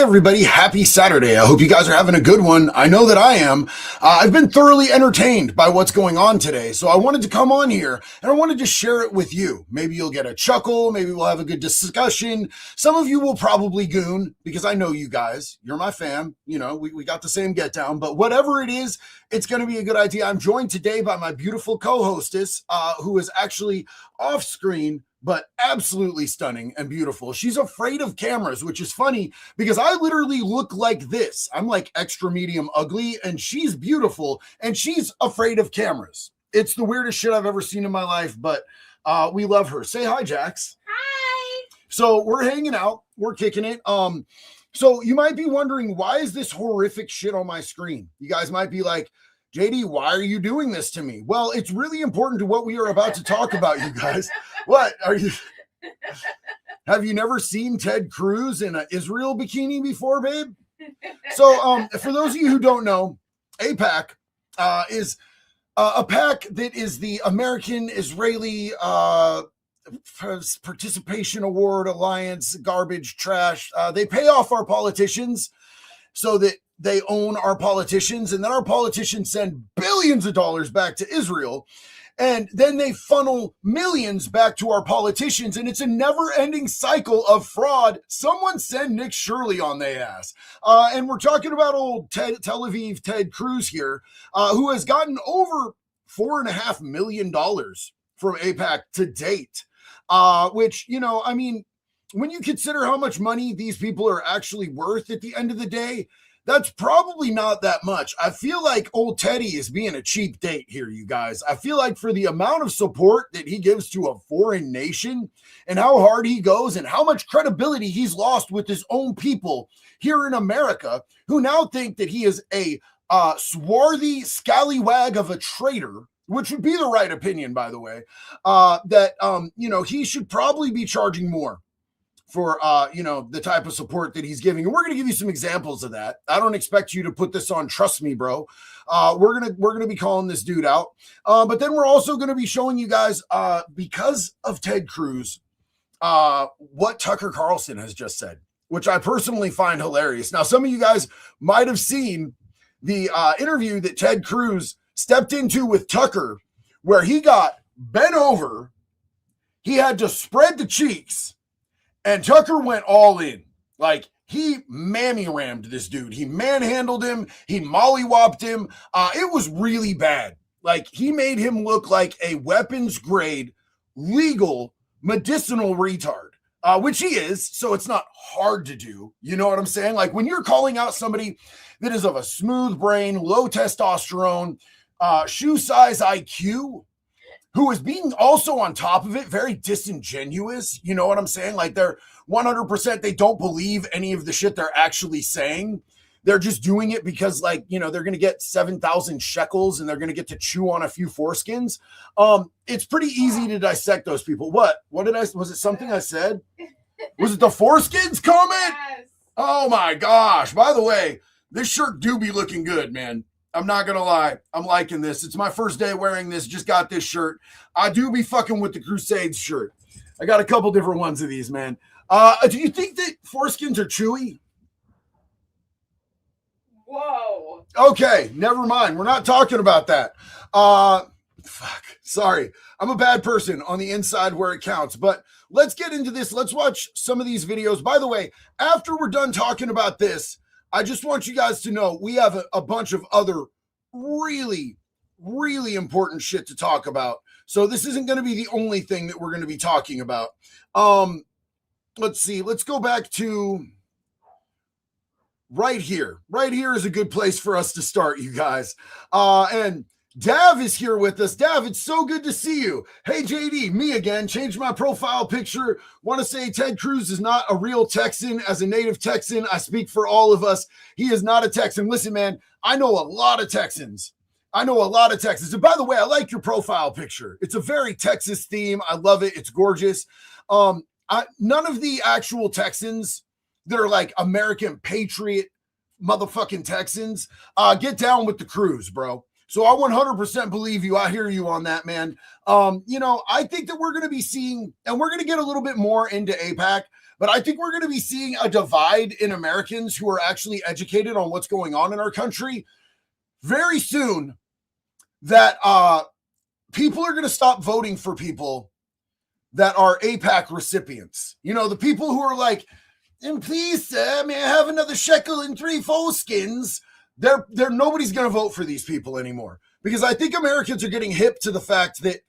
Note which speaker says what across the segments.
Speaker 1: everybody. Happy Saturday. I hope you guys are having a good one. I know that I am. I've been thoroughly entertained by what's going on today. So I wanted to come on here and I wanted to share it with you. Maybe you'll get a chuckle. Maybe we'll have a good discussion. Some of you will probably goon because I know you guys. You're my fam. You know, we got the same get down. But whatever it is, it's going to be a good idea. I'm joined today by my beautiful co-hostess who is actually off screen, but absolutely stunning and beautiful. She's afraid of cameras, which is funny because I literally look like this. I'm like extra medium ugly and she's beautiful and she's afraid of cameras. It's the weirdest shit I've ever seen in my life, but we love her. Say hi, Jax.
Speaker 2: Hi.
Speaker 1: So we're hanging out. We're kicking it. So you might be wondering, why is this horrific shit on my screen? You guys might be like, JD, why are you doing this to me? Well, it's really important to what we are about to talk about, you guys. What are you? Have you never seen Ted Cruz in an Israel bikini before, babe? So for those of you who don't know, APAC is a pack that is the American Israeli Participation Award Alliance garbage trash. They pay off our politicians so that they own our politicians, and then our politicians send billions of dollars back to Israel, and then they funnel millions back to our politicians, and it's a never-ending cycle of fraud. Someone send Nick Shirley on their ass. And we're talking about old Tel Aviv Ted Cruz here, who has gotten over $4.5 million from APAC to date, which, you know, I mean, when you consider how much money these people are actually worth at the end of the day, that's probably not that much. I feel like old Teddy is being a cheap date here, you guys. I feel like for the amount of support that he gives to a foreign nation and how hard he goes and how much credibility he's lost with his own people here in America, who now think that he is a swarthy scallywag of a traitor, which would be the right opinion, by the way, you know, he should probably be charging more for, you know, the type of support that he's giving. And we're going to give you some examples of that. I don't expect you to put this on. Trust me, bro. We're going to be calling this dude out. But then we're also going to be showing you guys, because of Ted Cruz, what Tucker Carlson has just said, which I personally find hilarious. Now, some of you guys might have seen the interview that Ted Cruz stepped into with Tucker, where he got bent over. He had to spread the cheeks. And Tucker went all in. Like, he mammy-rammed this dude. He manhandled him. He mollywopped him. It was really bad. Like, he made him look like a weapons-grade, legal, medicinal retard, which he is, so it's not hard to do. You know what I'm saying? Like, when you're calling out somebody that is of a smooth brain, low testosterone, shoe size IQ, who is being also on top of it very disingenuous. You know what I'm saying? Like, they're 100%, they don't believe any of the shit they're actually saying. They're just doing it because, like, you know, they're going to get 7,000 shekels and they're going to get to chew on a few foreskins. It's pretty easy to dissect those people. What did was it something I said? Was it the foreskins comment?
Speaker 2: Yes.
Speaker 1: Oh my gosh. By the way, this shirt do be looking good, man. I'm not going to lie. I'm liking this. It's my first day wearing this. Just got this shirt. I do be fucking with the Crusades shirt. I got a couple different ones of these, man. Do you think that foreskins are chewy?
Speaker 2: Whoa.
Speaker 1: Okay, never mind. We're not talking about that. Fuck. Sorry. I'm a bad person on the inside where it counts. But let's get into this. Let's watch some of these videos. By the way, after we're done talking about this, I just want you guys to know we have a bunch of other really, really important shit to talk about. So this isn't going to be the only thing that we're going to be talking about. Let's see. Let's go back to right here. Right here is a good place for us to start, you guys. And Dav is here with us. Dav, it's so good to see you. Hey, JD, me again. Changed my profile picture. Want to say Ted Cruz is not a real Texan. As a native Texan, I speak for all of us. He is not a Texan. Listen, man, I know a lot of Texans. And by the way, I like your profile picture. It's a very Texas theme. I love it. It's gorgeous. None of the actual Texans that are like American patriot motherfucking Texans get down with the Cruz, bro. So I 100% believe you. I hear you on that, man. I think that we're going to be seeing, and we're going to get a little bit more into APAC, but I think we're going to be seeing a divide in Americans who are actually educated on what's going on in our country very soon, that people are going to stop voting for people that are APAC recipients. The people who are like, and please, sir, may I have another shekel and 3 foreskins? They're nobody's going to vote for these people anymore, because I think Americans are getting hip to the fact that,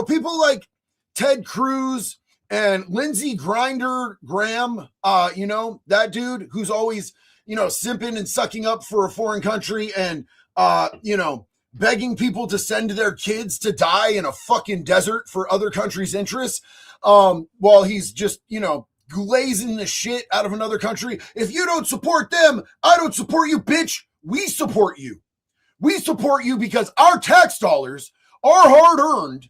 Speaker 1: people like Ted Cruz and Lindsey Graham, that dude who's always, simping and sucking up for a foreign country and, begging people to send their kids to die in a fucking desert for other countries' interests, while he's just, glazing the shit out of another country. If you don't support them, I don't support you, bitch. We support you. We support you because our tax dollars are hard earned.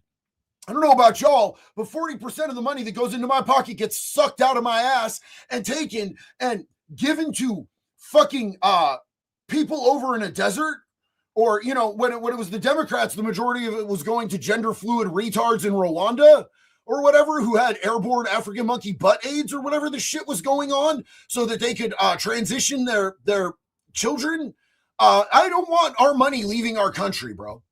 Speaker 1: I don't know about y'all, but 40% of the money that goes into my pocket gets sucked out of my ass and taken and given to fucking people over in a desert. Or, when it was the Democrats, the majority of it was going to gender fluid retards in Rwanda or whatever, who had airborne African monkey butt AIDS or whatever the shit was going on, so that they could transition their children. I don't want our money leaving our country, bro.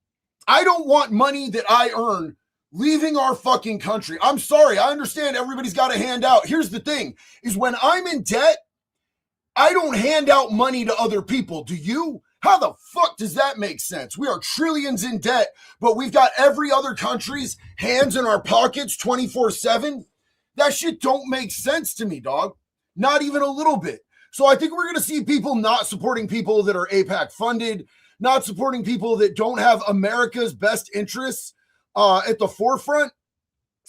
Speaker 1: I don't want money that I earn leaving our fucking country. I'm sorry. I understand everybody's got a handout. Here's the thing, is when I'm in debt, I don't hand out money to other people. Do you? How the fuck does that make sense? We are trillions in debt, but we've got every other country's hands in our pockets 24/7. That shit don't make sense to me, dog. Not even a little bit. So I think we're going to see people not supporting people that are APAC funded, not supporting people that don't have America's best interests at the forefront.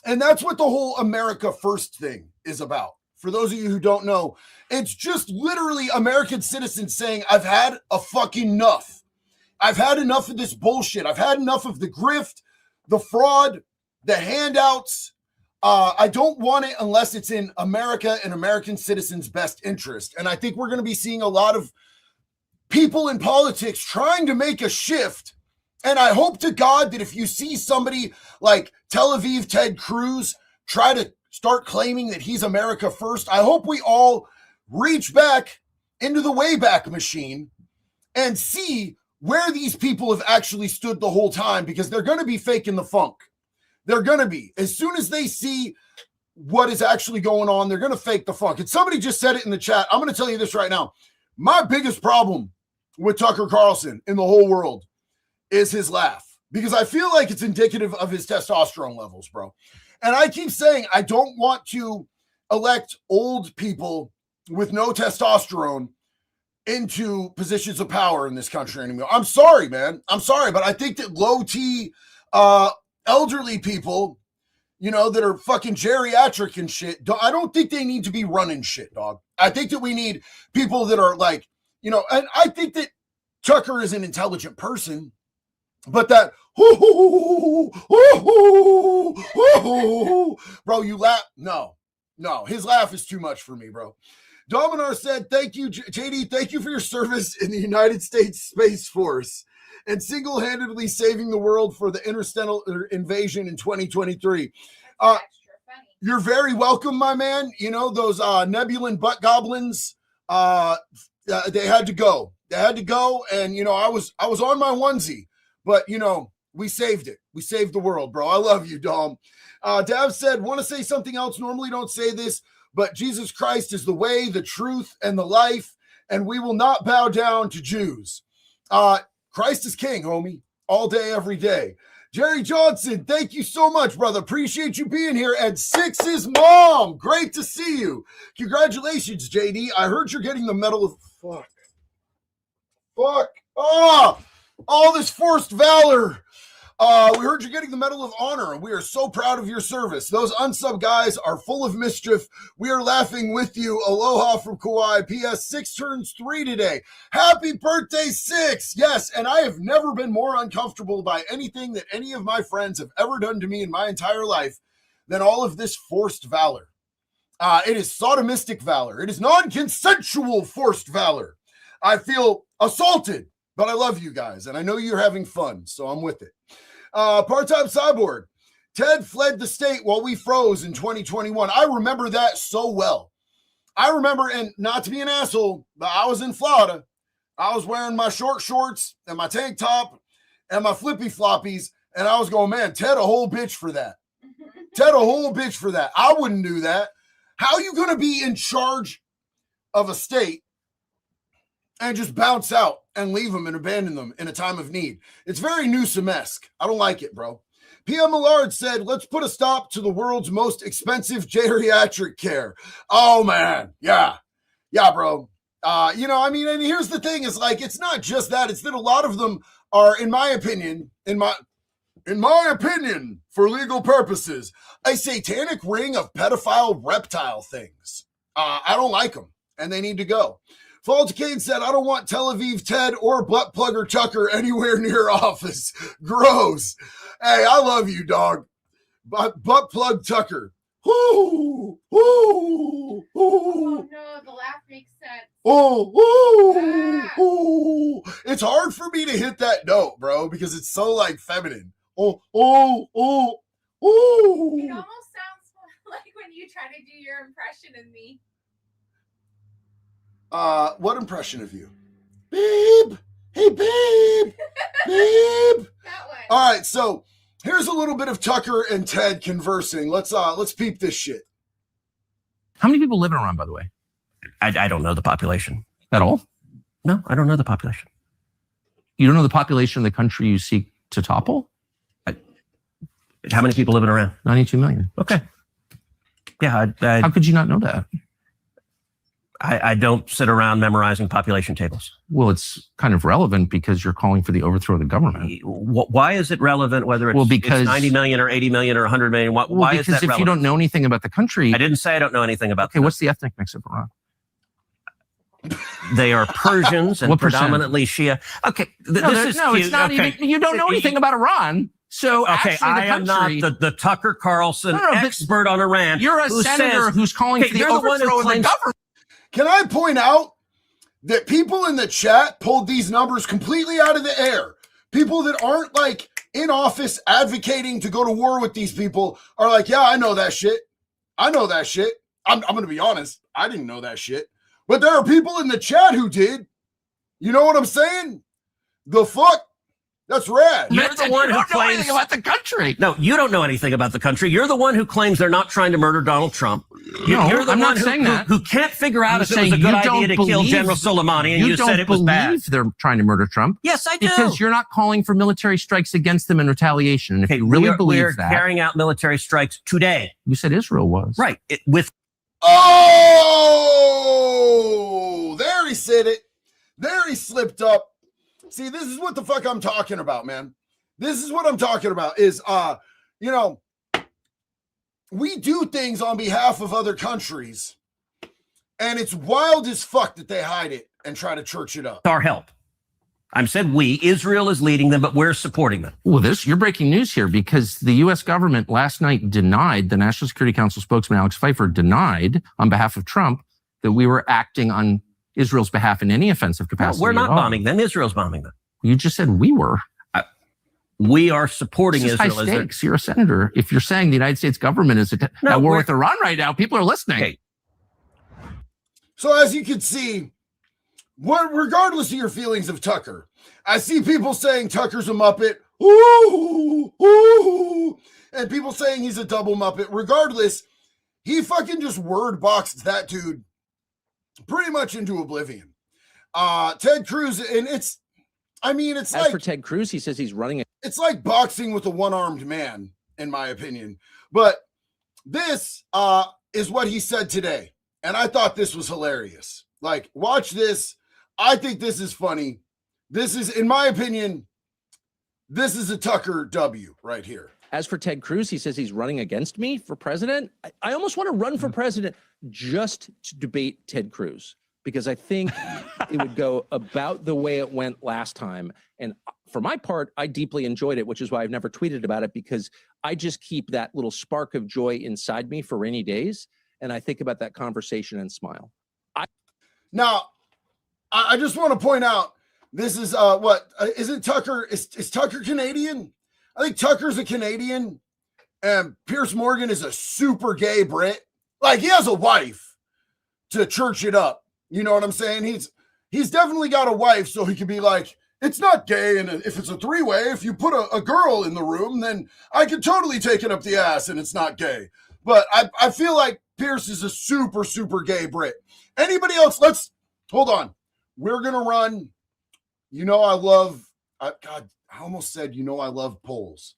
Speaker 1: And that's what the whole America First thing is about. For those of you who don't know, it's just literally American citizens saying, I've had a fucking enough. I've had enough of this bullshit. I've had enough of the grift, the fraud, the handouts. I don't want it unless it's in America and American citizens' best interest. And I think we're going to be seeing a lot of people in politics trying to make a shift. And I hope to God that if you see somebody like Tel Aviv Ted Cruz try to start claiming that he's America first, I hope we all reach back into the Wayback Machine and see where these people have actually stood the whole time, because they're going to be faking the funk. They're going to be. As soon as they see what is actually going on, they're going to fake the funk. And somebody just said it in the chat. I'm going to tell you this right now. My biggest problem with Tucker Carlson in the whole world is his laugh, because I feel like it's indicative of his testosterone levels, bro. And I keep saying I don't want to elect old people with no testosterone into positions of power in this country anymore. I'm sorry, man. I'm sorry, but I think that low T elderly people, that are fucking geriatric and shit, I don't think they need to be running shit, dog. I think that we need people that are like, and I think that Tucker is an intelligent person, but that, bro, you laugh. No, his laugh is too much for me, bro. Dominar said, thank you, JD. Thank you for your service in the United States Space Force and single-handedly saving the world for the interstellar invasion in 2023. You're very welcome, my man. Those Nebulan butt goblins, they had to go. They had to go. And, I was on my onesie, but, we saved it. We saved the world, bro. I love you, Dom. Dav said, want to say something else? Normally don't say this, but Jesus Christ is the way, the truth, and the life, and we will not bow down to Jews. Christ is king, homie, all day, every day. Jerry Johnson, thank you so much, brother. Appreciate you being here. And Six's mom, great to see you. Congratulations, JD. I heard you're getting the Medal of... Fuck. Oh, all this forced valor. We heard you're getting the Medal of Honor, and we are so proud of your service. Those unsub guys are full of mischief. We are laughing with you. Aloha from Kauai. P.S. 6 turns 3 today. Happy birthday, 6. Yes, and I have never been more uncomfortable by anything that any of my friends have ever done to me in my entire life than all of this forced valor. It is sodomistic valor. It is non-consensual forced valor. I feel assaulted but I love you guys, and I know you're having fun, so I'm with it. Part-time cyborg. Ted fled the state while we froze in 2021. I remember that so well. I remember, and not to be an asshole, but I was in Florida. I was wearing my short shorts and my tank top and my flippy floppies, and I was going, man, Ted a whole bitch for that. Ted a whole bitch for that. I wouldn't do that. How are you going to be in charge of a state and just bounce out and leave them and abandon them in a time of need? It's very Newsom-esque. I don't like it, bro. PM Millard said, let's put a stop to the world's most expensive geriatric care. Oh, man. Yeah. Yeah, bro. You know, I mean, and here's the thing is like, it's not just that. It's that a lot of them are, in my opinion, for legal purposes, a satanic ring of pedophile reptile things. I don't like them, and they need to go. Falticane said, I don't want Tel Aviv Ted or Butt Plugger Tucker anywhere near office. Gross. Hey, I love you, dog. Butt Plug Tucker. Ooh, ooh, ooh.
Speaker 2: Oh no, the laugh makes sense.
Speaker 1: Oh, ooh, ooh. It's hard for me to hit that note, bro, because it's so like feminine. Oh, oh, oh, oh.
Speaker 2: It almost sounds like when you try to do your impression of me.
Speaker 1: What impression of you? Babe. Hey, babe. Babe.
Speaker 2: That one.
Speaker 1: All right, so here's a little bit of Tucker and Ted conversing. Let's peep this shit.
Speaker 3: How many people live in Iran, by the way?
Speaker 4: I don't know the population.
Speaker 3: At all?
Speaker 4: No, I don't know the population.
Speaker 3: You don't know the population of the country you seek to topple?
Speaker 4: How many people live in Iran?
Speaker 3: 92 million.
Speaker 4: Okay. Yeah,
Speaker 3: How could you not know that?
Speaker 4: I don't sit around memorizing population tables.
Speaker 3: Well, it's kind of relevant because you're calling for the overthrow of the government.
Speaker 4: Why is it relevant whether it's,
Speaker 3: because,
Speaker 4: it's 90 million or 80 million or 100 million? Why is that relevant?
Speaker 3: Because if you don't know anything about the country...
Speaker 4: I didn't say I don't know anything about
Speaker 3: Okay, what's the ethnic mix of Iran?
Speaker 4: They are Persians and predominantly Shia. Okay,
Speaker 3: it's not even... You don't know anything about Iran. So
Speaker 4: okay, I am not the Tucker Carlson expert on Iran.
Speaker 3: You're a senator who's calling for the overthrow of the government.
Speaker 1: Can I point out that people in the chat pulled these numbers completely out of the air? People that aren't like in office advocating to go to war with these people are like, yeah, I know that shit. I know that shit. I'm going to be honest. I didn't know that shit. But there are people in the chat who did. You know what I'm saying? The fuck? That's rad.
Speaker 4: You're the one who claims
Speaker 3: anything about the country.
Speaker 4: No, you don't know anything about the country. You're the one who claims they're not trying to murder Donald Trump. You're the one who can't figure out if it was a good idea to kill General Soleimani, and you said it was bad.
Speaker 3: They're trying to murder Trump.
Speaker 4: Yes, I do.
Speaker 3: Because you're not calling for military strikes against them in retaliation. And if you really believe that,
Speaker 4: we're carrying out military strikes today.
Speaker 3: You said Israel was
Speaker 4: right
Speaker 1: Oh, there he said it. There he slipped up. See, this is what the fuck I'm talking about, man. This is what I'm talking about is, you know, we do things on behalf of other countries, and it's wild as fuck that they hide it and try to church it up.
Speaker 4: Our help. I said we. Israel is leading them, but we're supporting them.
Speaker 3: Well, you're breaking news here because the U.S. government last night denied, the National Security Council spokesman Alex Pfeiffer denied on behalf of Trump that we were acting on Israel's behalf in any offensive capacity.
Speaker 4: No, we're not bombing them. Israel's bombing them.
Speaker 3: You just said we were.
Speaker 4: We are supporting
Speaker 3: Israel. High stakes. You're a senator. If you're saying the United States government is at war with Iran right now, people are listening.
Speaker 4: Okay.
Speaker 1: So as you can see, regardless of your feelings of Tucker, I see people saying Tucker's a Muppet. Ooh, ooh, and people saying he's a double Muppet. Regardless, he fucking just word boxed that dude pretty much into oblivion. Ted Cruz, and it's
Speaker 5: As for Ted Cruz, he says he's running.
Speaker 1: It's like boxing with a one-armed man, in my opinion. But this is what he said today, and I thought this was hilarious. Like, watch this. I think this is funny. This is, in my opinion, this is a Tucker W right here.
Speaker 5: As for Ted Cruz, he says he's running against me for president. I almost want to run for president just to debate Ted Cruz, because I think it would go about the way it went last time. And for my part, I deeply enjoyed it, which is why I've never tweeted about it, because I just keep that little spark of joy inside me for rainy days. And I think about that conversation and smile.
Speaker 1: Now, I just want to point out This is isn't Tucker? Is Tucker Canadian? I think Tucker's a Canadian, and Piers Morgan is a super gay Brit. Like, he has a wife to church it up. You know what I'm saying? He's definitely got a wife, so he can be like, it's not gay, and if it's a three-way, if you put a girl in the room, then I can totally take it up the ass, and it's not gay. But I feel like Pierce is a super, super gay Brit. Anybody else? Let's hold on. We're gonna run. You know, I almost said, you know, I love polls.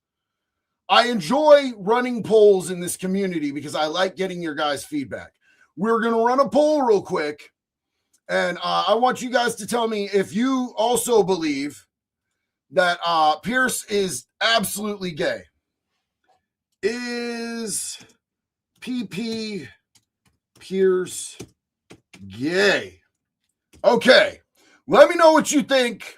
Speaker 1: I enjoy running polls in this community because I like getting your guys' feedback. We're gonna run a poll real quick. And I want you guys to tell me if you also believe that Pierce is absolutely gay. Is PP Pierce gay? Okay, let me know what you think.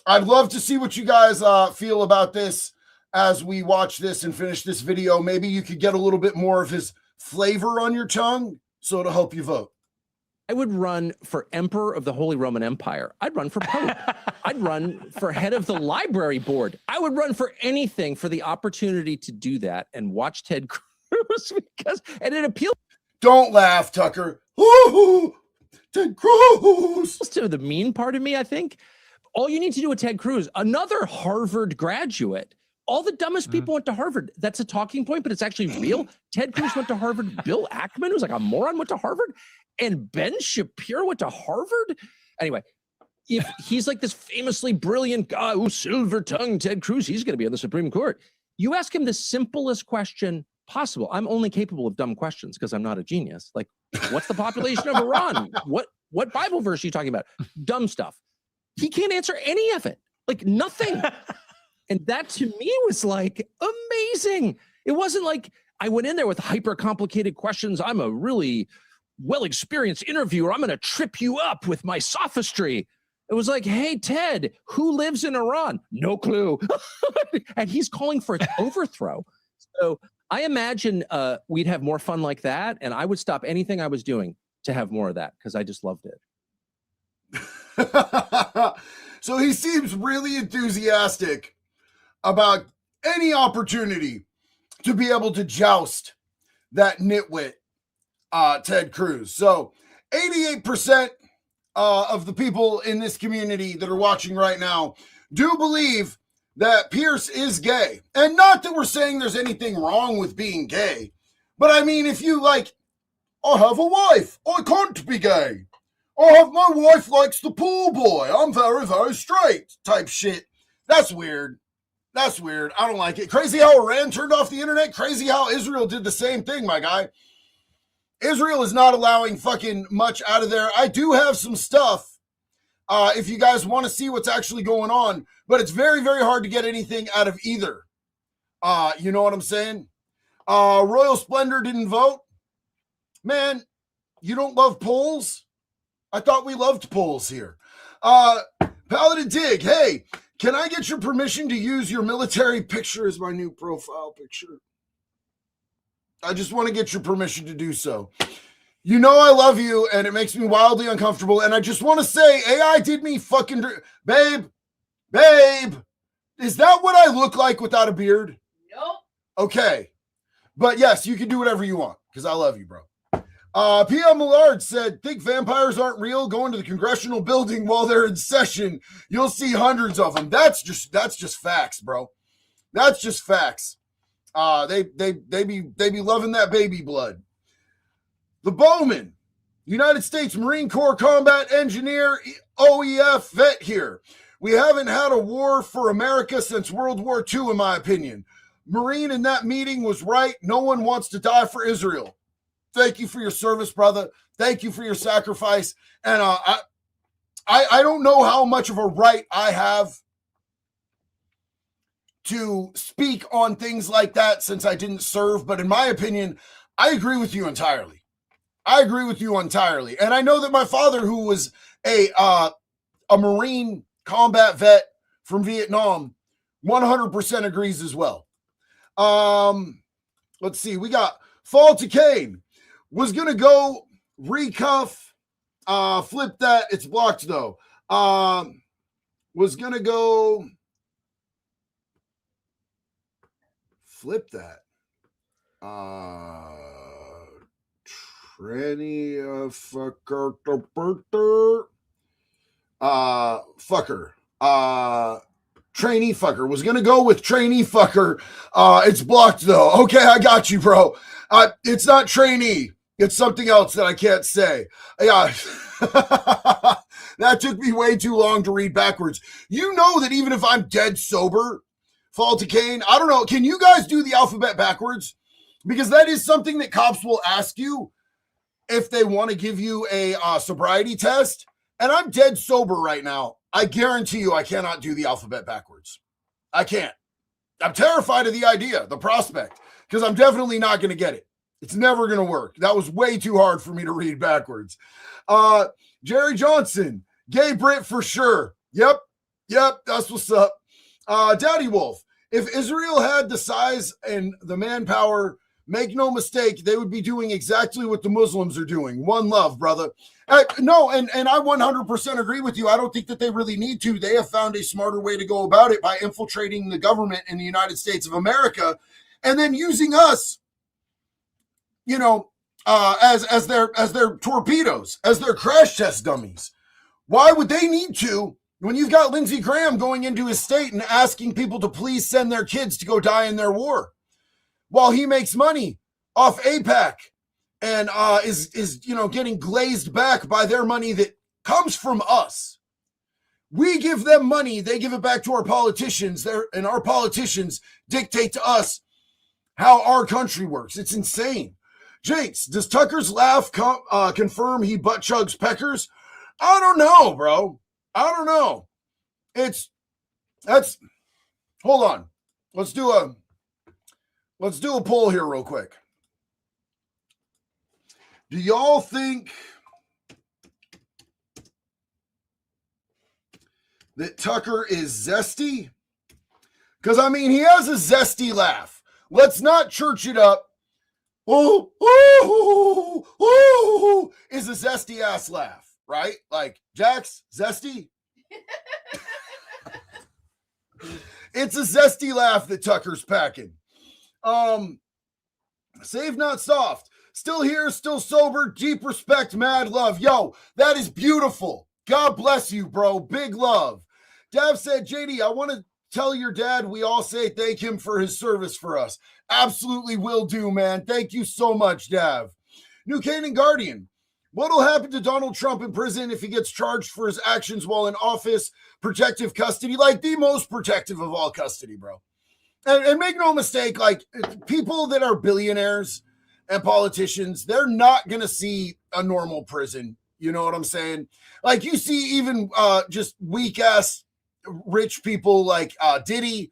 Speaker 1: I'd love to see what you guys feel about this as we watch this and finish this video. Maybe you could get a little bit more of his flavor on your tongue, so it'll help you vote.
Speaker 5: I would run for Emperor of the Holy Roman Empire. I'd run for Pope. I'd run for head of the library board. I would run for anything for the opportunity to do that and watch Ted Cruz and it appeals.
Speaker 1: Don't laugh, Tucker. Ooh, Ted Cruz.
Speaker 5: To the mean part of me, I think. All you need to do with Ted Cruz, another Harvard graduate. All the dumbest people went to Harvard. That's a talking point, but it's actually real. Ted Cruz went to Harvard. Bill Ackman, who's like a moron, went to Harvard. And Ben Shapiro went to Harvard. Anyway, if he's like this famously brilliant guy, silver-tongued Ted Cruz, he's going to be on the Supreme Court. You ask him the simplest question possible. I'm only capable of dumb questions because I'm not a genius. Like, what's the population of Iran? What Bible verse are you talking about? Dumb stuff. He can't answer any of it. Like, nothing. And that to me was like amazing. It wasn't like I went in there with hyper complicated questions. I'm a really well-experienced interviewer. I'm going to trip you up with my sophistry. It was like, hey, Ted, who lives in Iran? No clue. And he's calling for its overthrow. So I imagine we'd have more fun like that. And I would stop anything I was doing to have more of that because I just loved
Speaker 1: it. So he seems really enthusiastic about any opportunity to be able to joust that nitwit, Ted Cruz. So 88% of the people in this community that are watching right now do believe that Pierce is gay. And not that we're saying there's anything wrong with being gay, but I mean, if you like, I have a wife, I can't be gay. My wife likes the pool boy, I'm very, very straight type shit. That's weird. That's weird. I don't like it. Crazy how Iran turned off the internet. Crazy how Israel did the same thing, my guy. Israel is not allowing fucking much out of there. I do have some stuff if you guys want to see what's actually going on, but it's very, very hard to get anything out of either. You know what I'm saying? Royal Splendor didn't vote. Man, you don't love polls? I thought we loved polls here. Paladin Dig, hey, can I get your permission to use your military picture as my new profile picture? I just want to get your permission to do so. You know I love you, and it makes me wildly uncomfortable. And I just want to say, AI did me fucking... Babe, is that what I look like without a beard?
Speaker 2: Nope.
Speaker 1: Okay. But yes, you can do whatever you want, because I love you, bro. P.M. Millard said, think vampires aren't real? Go into the congressional building while they're in session. You'll see hundreds of them. That's just facts, bro. That's just facts. They be loving that baby blood. The Bowman, United States Marine Corps combat engineer, OEF vet here. We haven't had a war for America since World War II, in my opinion. Marine in that meeting was right. No one wants to die for Israel. Thank you for your service, brother. Thank you for your sacrifice. And I don't know how much of a right I have to speak on things like that since I didn't serve. But in my opinion, I agree with you entirely. And I know that my father, who was a Marine combat vet from Vietnam, 100% agrees as well. Let's see. We got Fall to Kane. Was going to go recuff, flip that. It's blocked though. was going to go flip that. Tranny fucker. Fucker. Trainee fucker. Was going to go with trainee fucker. It's blocked though. Okay, I got you, bro. It's not trainee. It's something else that I can't say. Yeah. That took me way too long to read backwards. You know that even if I'm dead sober, fall to Cain, I don't know. Can you guys do the alphabet backwards? Because that is something that cops will ask you if they want to give you a sobriety test. And I'm dead sober right now. I guarantee you I cannot do the alphabet backwards. I can't. I'm terrified of the idea, the prospect, because I'm definitely not going to get it. It's never going to work. That was way too hard for me to read backwards. Jerry Johnson, gay Brit for sure. Yep, that's what's up. Daddy Wolf, if Israel had the size and the manpower, make no mistake, they would be doing exactly what the Muslims are doing. One love, brother. No, and I 100% agree with you. I don't think that they really need to. They have found a smarter way to go about it by infiltrating the government in the United States of America and then using us, as their torpedoes, as their crash test dummies. Why would they need to when you've got Lindsey Graham going into his state and asking people to please send their kids to go die in their war while he makes money off APAC and is getting glazed back by their money that comes from us. We give them money, they give it back to our politicians, and our politicians dictate to us how our country works. It's insane. Jakes, does Tucker's laugh confirm he butt chugs peckers? I don't know, bro. I don't know. Hold on. Let's do a poll here real quick. Do y'all think that Tucker is zesty? Because, he has a zesty laugh. Let's not church it up. Ooh, ooh, ooh, is a zesty ass laugh, right? Like, Jax, zesty? It's a zesty laugh that Tucker's packing. Save not soft. Still here, still sober, deep respect, mad love. Yo, that is beautiful. God bless you, bro. Big love. Dav said, JD, I want to tell your dad we all say thank him for his service for us. Absolutely will do, man. Thank you so much, Dav. New Canaan Guardian. What'll happen to Donald Trump in prison if he gets charged for his actions while in office? Protective custody, like the most protective of all custody, bro. And make no mistake, like people that are billionaires and politicians, they're not going to see a normal prison. You know what I'm saying? Like you see even just weak ass rich people like Diddy.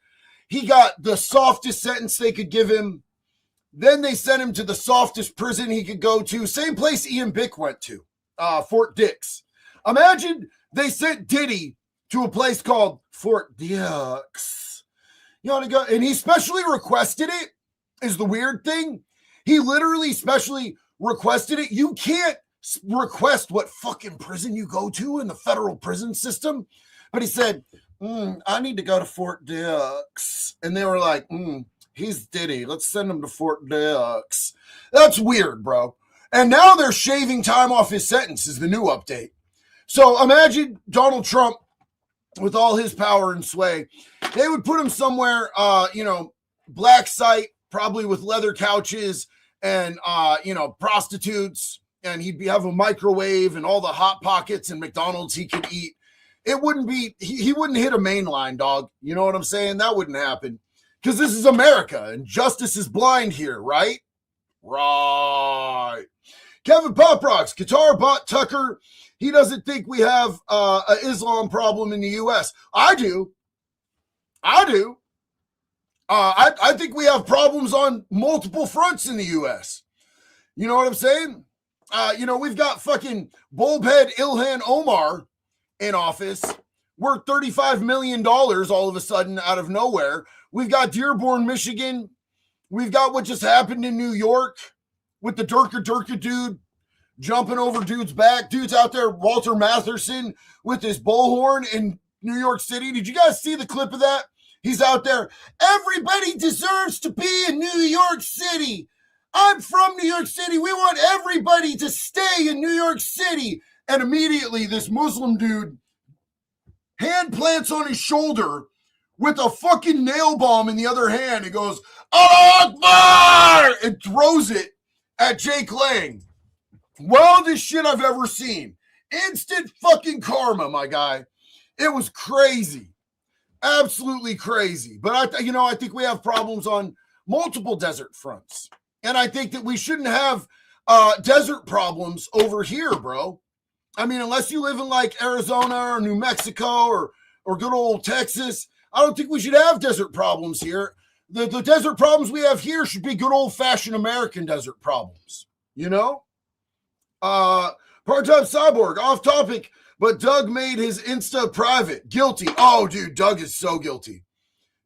Speaker 1: He got the softest sentence they could give him. Then they sent him to the softest prison he could go to. Same place Ian Bick went to, Fort Dix. Imagine they sent Diddy to a place called Fort Dix. You want to go? And he specially requested it, is the weird thing. He literally specially requested it. You can't request what fucking prison you go to in the federal prison system. But he said, I need to go to Fort Dix. And they were like, he's Diddy. Let's send him to Fort Dix. That's weird, bro. And now they're shaving time off his sentence is the new update. So imagine Donald Trump with all his power and sway. They would put him somewhere, black site, probably with leather couches and, prostitutes. And he'd have a microwave and all the Hot Pockets and McDonald's he could eat. It wouldn't be, he wouldn't hit a main line, dog. You know what I'm saying? That wouldn't happen. Because this is America and justice is blind here, right? Right. Kevin Pop Rocks, Qatar bought Tucker. He doesn't think we have an Islam problem in the U.S. I do. I think we have problems on multiple fronts in the U.S. You know what I'm saying? We've got fucking bulbhead Ilhan Omar in office, worth $35 million all of a sudden out of nowhere. We've got Dearborn, Michigan. We've got what just happened in New York with the Durka dude jumping over dude's back. Dude's out there, Walter Matherson, with his bullhorn. And, New York City. Did you guys see the clip of that? He's out there. Everybody deserves to be in New York City. I'm from New York City. We want everybody to stay in New York City. And immediately this Muslim dude hand plants on his shoulder with a fucking nail bomb in the other hand. He goes, Allah Akbar! And throws it at Jake Lang. Wildest shit I've ever seen. Instant fucking karma, my guy. It was crazy. Absolutely crazy. But I think we have problems on multiple desert fronts. And I think that we shouldn't have desert problems over here, bro. I mean, unless you live in like Arizona or New Mexico or good old Texas, I don't think we should have desert problems here. The desert problems we have here should be good old-fashioned American desert problems, you know? Part-time cyborg, off topic, but Doug made his Insta private. Guilty. Oh, dude, Doug is so guilty.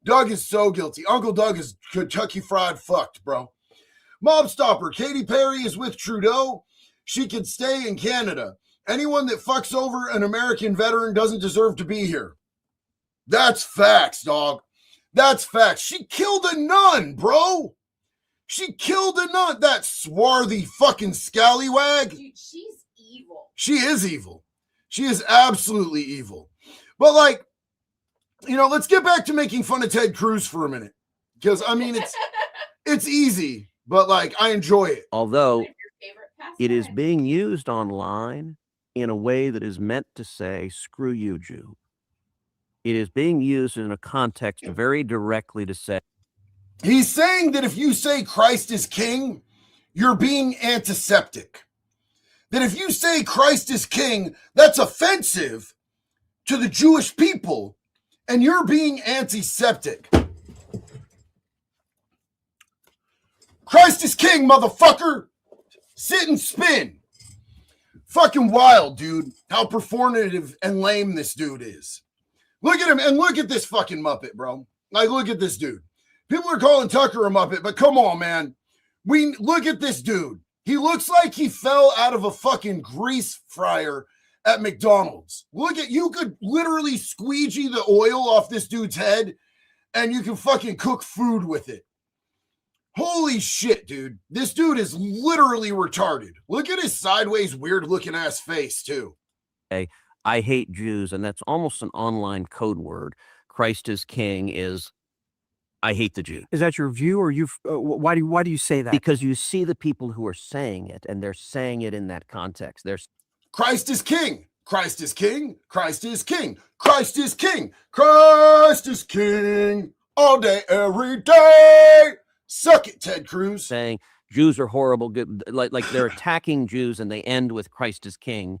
Speaker 1: Doug is so guilty. Uncle Doug is Kentucky Fried fucked, bro. Mob Stopper, Katy Perry is with Trudeau. She can stay in Canada. Anyone that fucks over an American veteran doesn't deserve to be here. That's facts, dog. That's facts. She killed a nun, bro. She killed a nun. That swarthy fucking scallywag.
Speaker 2: Dude, she's evil.
Speaker 1: She is evil. She is absolutely evil. But like, let's get back to making fun of Ted Cruz for a minute. Because I mean, it's easy, but like I enjoy it.
Speaker 6: Although it is being used online in a way that is meant to say, screw you, Jew. It is being used in a context very directly to say.
Speaker 1: He's saying that if you say Christ is king, you're being antiseptic. That if you say Christ is king, that's offensive to the Jewish people, and you're being antiseptic. Christ is king, motherfucker. Sit and spin. Fucking wild, dude. How performative and lame this dude is. Look at him, and look at this fucking Muppet, bro. Like, look at this dude. People are calling Tucker a Muppet, but come on, man. Look at this dude. He looks like he fell out of a fucking grease fryer at McDonald's. You could literally squeegee the oil off this dude's head, and you can fucking cook food with it. Holy shit, dude. This dude is literally retarded. Look at his sideways, weird-looking ass face, too.
Speaker 6: Hey, I hate Jews, and that's almost an online code word. Christ is king is, I hate the Jews.
Speaker 7: Is that your view, or why do you say that?
Speaker 6: Because you see the people who are saying it, and they're saying it in that context.
Speaker 1: Christ is king. Christ is king. Christ is king. Christ is king. Christ is king. All day, every day. Suck it, Ted Cruz.
Speaker 6: Saying Jews are horrible, good, like they're attacking Jews, and they end with Christ is king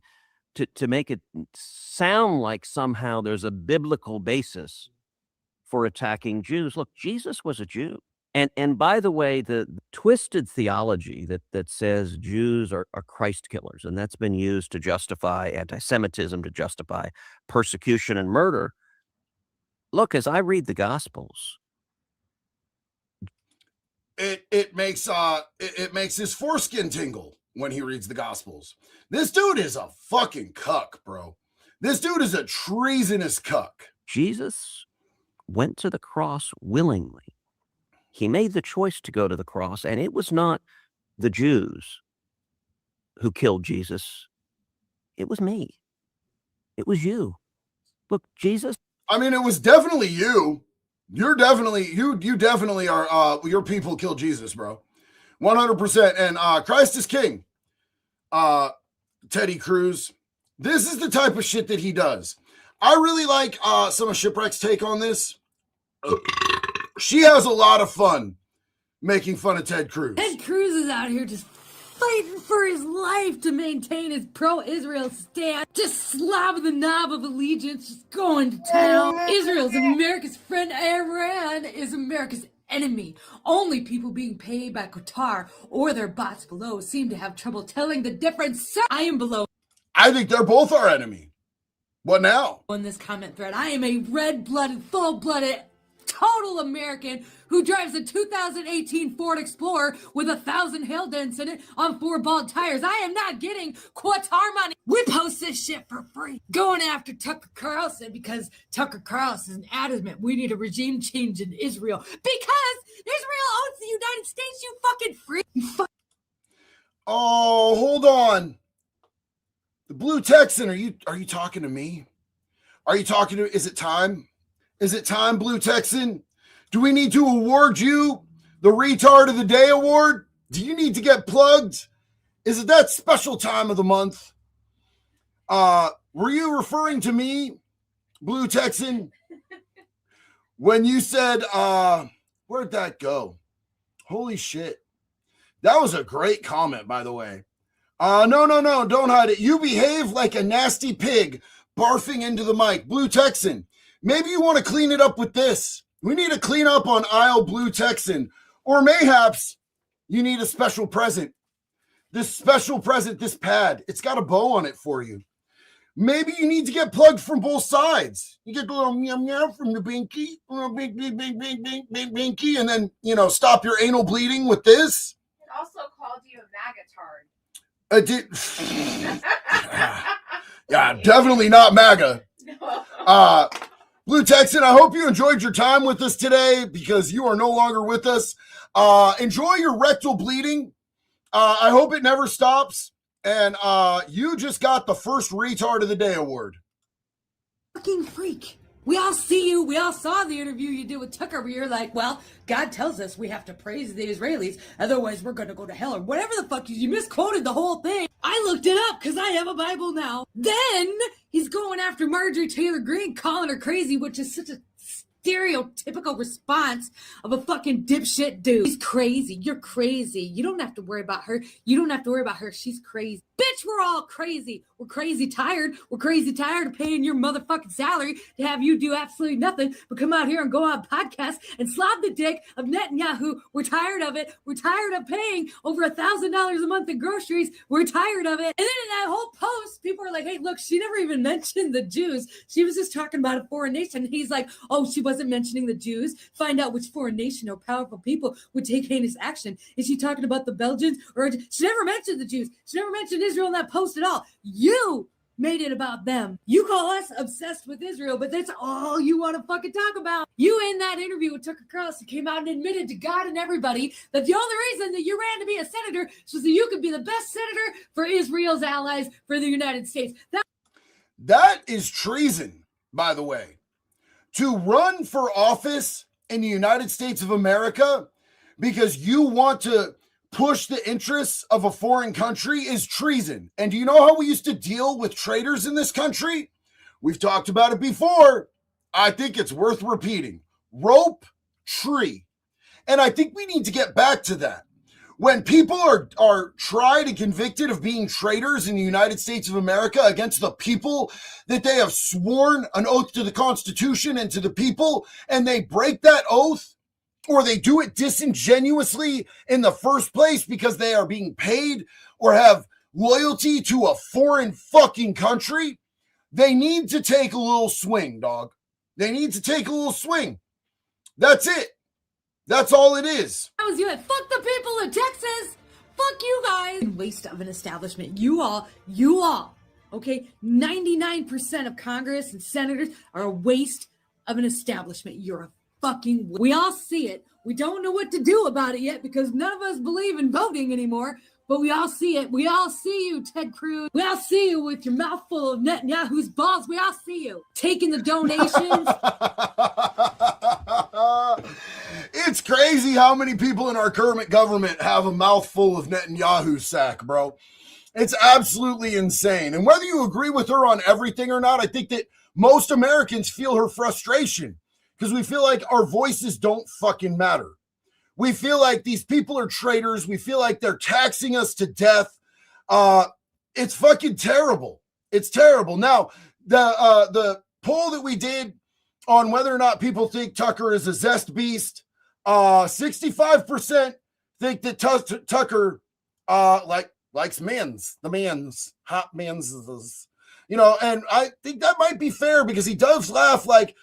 Speaker 6: to make it sound like somehow there's a biblical basis for attacking Jews. Look, Jesus was a Jew. And by the way, the twisted theology that says Jews are Christ killers, and that's been used to justify anti-Semitism, to justify persecution and murder. Look, as I read the Gospels,
Speaker 1: it makes his foreskin tingle when he reads the Gospels. This dude is a fucking cuck, bro. This dude is a treasonous cuck.
Speaker 6: Jesus went to the cross willingly. He made the choice to go to the cross, and it was not the Jews who killed Jesus. It was me. It was you. Look, Jesus.
Speaker 1: I mean, it was definitely you. You definitely are, your people killed Jesus, bro. 100%. And Christ is king. Teddy Cruz. This is the type of shit that he does. I really like some of Shipwreck's take on this. She has a lot of fun making fun of Ted Cruz.
Speaker 8: Ted Cruz is out here just fighting for his life to maintain his pro-Israel stand. Just slapping the knob of allegiance, just going to town. Israel's America's friend. Iran is America's enemy. Only people being paid by Qatar or their bots below seem to have trouble telling the difference. Sir, I am below.
Speaker 1: I think they're both our enemy. What now?
Speaker 8: On this comment thread, I am a red-blooded, full-blooded, total American who drives a 2018 Ford Explorer with 1,000 hail dents in it on 4 bald tires. I am not getting Qatar money. We post this shit for free. Going after Tucker Carlson because Tucker Carlson is adamant we need a regime change in Israel because Israel owns the United States, you fucking freak.
Speaker 1: Oh, hold on. The Blue Texan, are you talking to me? Are you talking to, is it time? Is it time, Blue Texan? Do we need to award you the Retard of the Day award? Do you need to get plugged? Is it that special time of the month? Were you referring to me, Blue Texan, when you said, where'd that go? Holy shit. That was a great comment, by the way. No, don't hide it. You behave like a nasty pig barfing into the mic. Blue Texan, maybe you want to clean it up with this. We need to clean up on aisle Blue Texan. Or mayhaps you need a special present. This special present, this pad, it's got a bow on it for you. Maybe you need to get plugged from both sides. You get a little meow meow from the binky, binky, and then, stop your anal bleeding with this.
Speaker 2: It also called you a magatard.
Speaker 1: Yeah, definitely not MAGA.
Speaker 2: No.
Speaker 1: Blue Texan, I hope you enjoyed your time with us today because you are no longer with us. Enjoy your rectal bleeding. I hope it never stops. And you just got the first Retard of the Day award.
Speaker 8: Fucking freak. We all see you. We all saw the interview you did with Tucker where you're like, well, God tells us we have to praise the Israelis. Otherwise, we're going to go to hell or whatever the fuck. You misquoted the whole thing. I looked it up because I have a Bible now. Then he's going after Marjorie Taylor Greene, calling her crazy, which is such a stereotypical response of a fucking dipshit dude. He's crazy. You're crazy. You don't have to worry about her. You don't have to worry about her. She's crazy. Bitch, we're all crazy. We're crazy tired. We're crazy tired of paying your motherfucking salary to have you do absolutely nothing but come out here and go on podcasts and slob the dick of Netanyahu. We're tired of it. We're tired of paying over $1,000 a month in groceries. We're tired of it. And then in that whole post, people are like, hey, look, she never even mentioned the Jews. She was just talking about a foreign nation. And he's like, oh, she wasn't mentioning the Jews. Find out which foreign nation or powerful people would take heinous action. Is she talking about the Belgians? Or she never mentioned the Jews. She never mentioned Israel in that post at all. You made it about them. You call us obsessed with Israel, but that's all you want to fucking talk about. You in that interview with Tucker Carlson came out and admitted to God and everybody that the only reason that you ran to be a senator was so you could be the best senator for Israel's allies for the United States.
Speaker 1: That is treason, by the way. To run for office in the United States of America because you want to push the interests of a foreign country is treason. And do you know how we used to deal with traitors in this country? We've talked about it before. I think it's worth repeating. Rope, tree. And I think we need to get back to that. When people are tried and convicted of being traitors in the United States of America against the people that they have sworn an oath to the Constitution and to the people, and they break that oath, or they do it disingenuously in the first place because they are being paid or have loyalty to a foreign fucking country, they need to take a little swing, dog. They need to take a little swing. That's it. That's all it is.
Speaker 8: That was you. Fuck the people of Texas. Fuck you guys. Waste of an establishment. You all, okay? 99% of Congress and senators are a waste of an establishment. You're a fucking, we all see it. We don't know what to do about it yet because none of us believe in voting anymore, but we all see it. We all see you, Ted Cruz. We all see you with your mouth full of Netanyahu's balls. We all see you taking the donations.
Speaker 1: It's crazy how many people in our current government have a mouthful of Netanyahu's sack, bro. It's absolutely insane. And whether you agree with her on everything or not, I think that most Americans feel her frustration because we feel like our voices don't fucking matter. We feel like these people are traitors. We feel like they're taxing us to death. It's fucking terrible. It's terrible. Now, the poll that we did on whether or not people think Tucker is a Zest beast, 65% think that Tucker likes hot men's, and I think that might be fair because he does laugh like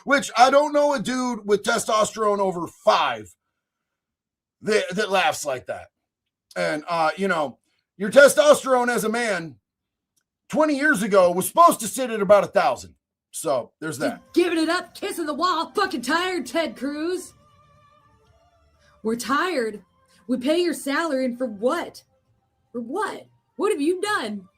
Speaker 1: which I don't know a dude with testosterone over 5 that laughs like that. And, your testosterone as a man 20 years ago was supposed to sit at about 1,000. So there's that.
Speaker 8: Just giving it up, kissing the wall. Fucking tired, Ted Cruz. We're tired. We pay your salary, and for what? For what? What have you done?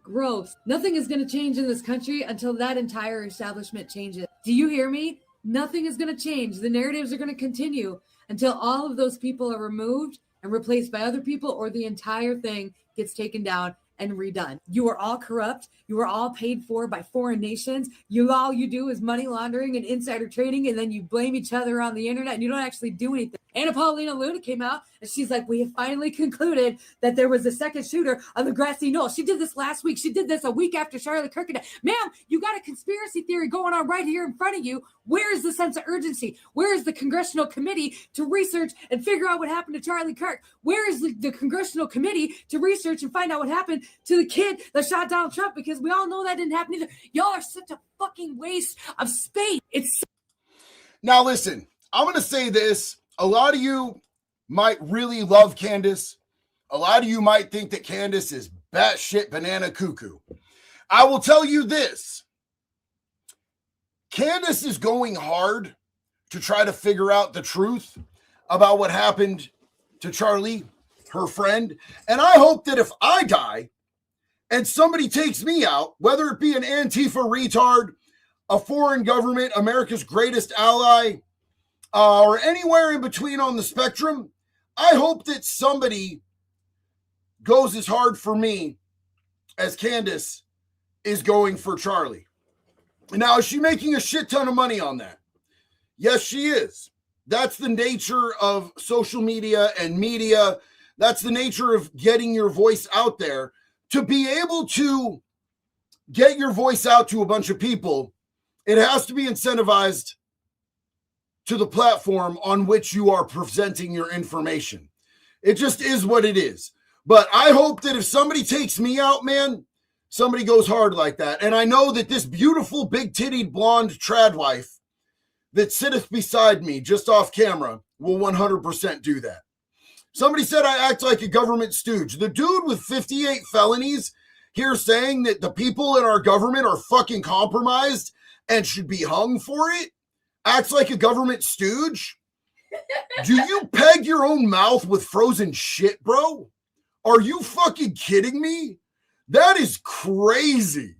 Speaker 8: Gross. Nothing is going to change in this country until that entire establishment changes. Do you hear me? Nothing is going to change. The narratives are going to continue until all of those people are removed and replaced by other people, or the entire thing gets taken down and redone. You are all corrupt. You are all paid for by foreign nations. All you do is money laundering and insider trading, and then you blame each other on the internet, and you don't actually do anything. Anna Paulina Luna came out, and she's like, we have finally concluded that there was a second shooter on the grassy knoll. She did this last week. She did this a week after Charlie Kirk. Ma'am, you got a conspiracy theory going on right here in front of you. Where is the sense of urgency? Where is the congressional committee to research and figure out what happened to Charlie Kirk? Where is the congressional committee to research and find out what happened to the kid that shot Donald Trump? Because we all know that didn't happen either. Y'all are such a fucking waste of space.
Speaker 1: Now listen, I'm going to say this. A lot of you might really love Candace. A lot of you might think that Candace is batshit banana cuckoo. I will tell you this. Candace is going hard to try to figure out the truth about what happened to Charlie, her friend. And I hope that if I die and somebody takes me out, whether it be an Antifa retard, a foreign government, America's greatest ally, or anywhere in between on the spectrum, I hope that somebody goes as hard for me as Candace is going for Charlie. Now, is she making a shit ton of money on that? Yes, she is. That's the nature of social media and media. That's the nature of getting your voice out there. To be able to get your voice out to a bunch of people, it has to be incentivized to the platform on which you are presenting your information. It just is what it is. But I hope that if somebody takes me out, man, somebody goes hard like that. And I know that this beautiful, big-tittied, blonde trad wife that sitteth beside me just off camera will 100% do that. Somebody said I act like a government stooge. The dude with 58 felonies here saying that the people in our government are fucking compromised and should be hung for it acts like a government stooge? Do you peg your own mouth with frozen shit, bro? Are you fucking kidding me? That is crazy.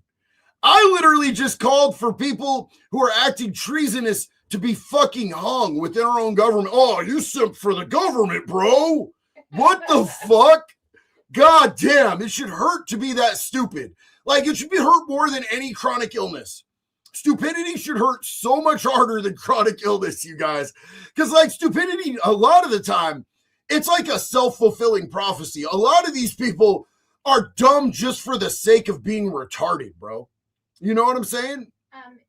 Speaker 1: I literally just called for people who are acting treasonous to be fucking hung within our own government. Oh, you simp for the government, bro. What the fuck? God damn, it should hurt to be that stupid. Like, it should be hurt more than any chronic illness. Stupidity should hurt so much harder than chronic illness, you guys. Because, like, stupidity, a lot of the time, it's like a self-fulfilling prophecy. A lot of these people are dumb just for the sake of being retarded, bro. You know what I'm saying?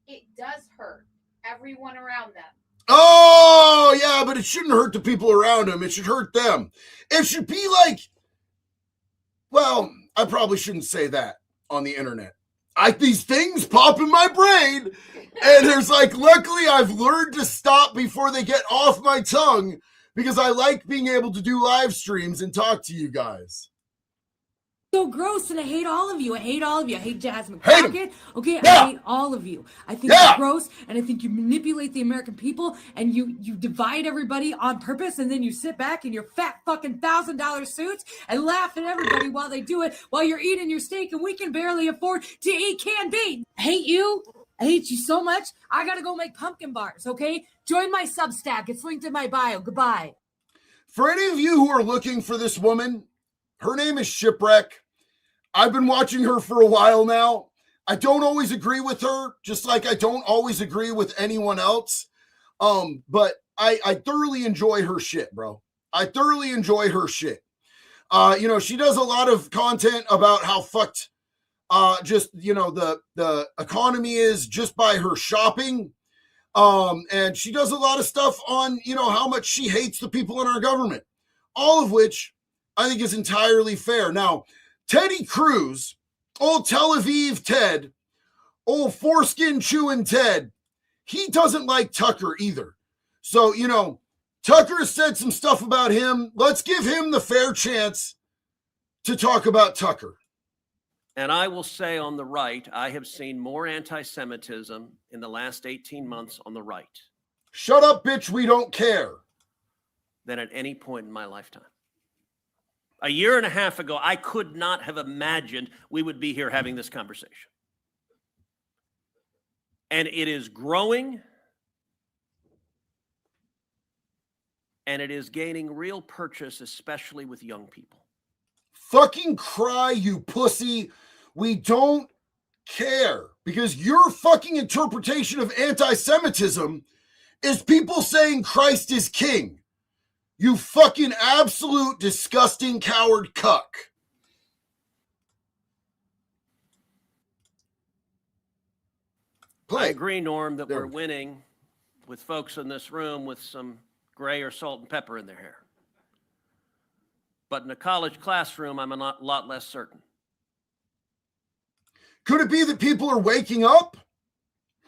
Speaker 2: It does hurt everyone around them.
Speaker 1: Oh, yeah, but it shouldn't hurt the people around them. It should hurt them. It should be like, well, I probably shouldn't say that on the internet. These things pop in my brain, and there's like, luckily I've learned to stop before they get off my tongue because I like being able to do live streams and talk to you guys.
Speaker 8: So gross, and I hate all of you. I hate all of you. I hate Jasmine
Speaker 1: Hate
Speaker 8: Crockett. Okay,
Speaker 1: Yeah.
Speaker 8: I hate all of you. I think you're gross, and I think you manipulate the American people, and you divide everybody on purpose, and then you sit back in your fat fucking $1,000 suits and laugh at everybody while they do it, while you're eating your steak, and we can barely afford to eat canned beans. I hate you. I hate you so much. I gotta go make pumpkin bars, okay? Join my Substack. It's linked in my bio. Goodbye.
Speaker 1: For any of you who are looking for this woman, her name is Shipwreck. I've been watching her for a while now. I don't always agree with her, just like I don't always agree with anyone else. But I thoroughly enjoy her shit, bro. I thoroughly enjoy her shit. She does a lot of content about how fucked the economy is just by her shopping. And she does a lot of stuff on, how much she hates the people in our government, all of which I think is entirely fair. Now, Teddy Cruz old Tel Aviv Ted, old foreskin chewing Ted, he doesn't like Tucker either. So, you know, Tucker said some stuff about him. Let's give him the fair chance to talk about Tucker.
Speaker 4: And I will say on the right, I have seen more anti-Semitism in the last 18 months on the right.
Speaker 1: Shut up, bitch, we don't care.
Speaker 4: Than at any point in my lifetime. A year and a half ago, I could not have imagined we would be here having this conversation. And it is growing, and it is gaining real purchase, especially with young people.
Speaker 1: Fucking cry, you pussy. We don't care, because your fucking interpretation of anti-Semitism is people saying Christ is king. You fucking absolute disgusting coward cuck.
Speaker 4: I agree, Norm, that we're winning with folks in this room with some gray or salt and pepper in their hair. But in a college classroom, I'm a lot less certain.
Speaker 1: Could it be that people are waking up?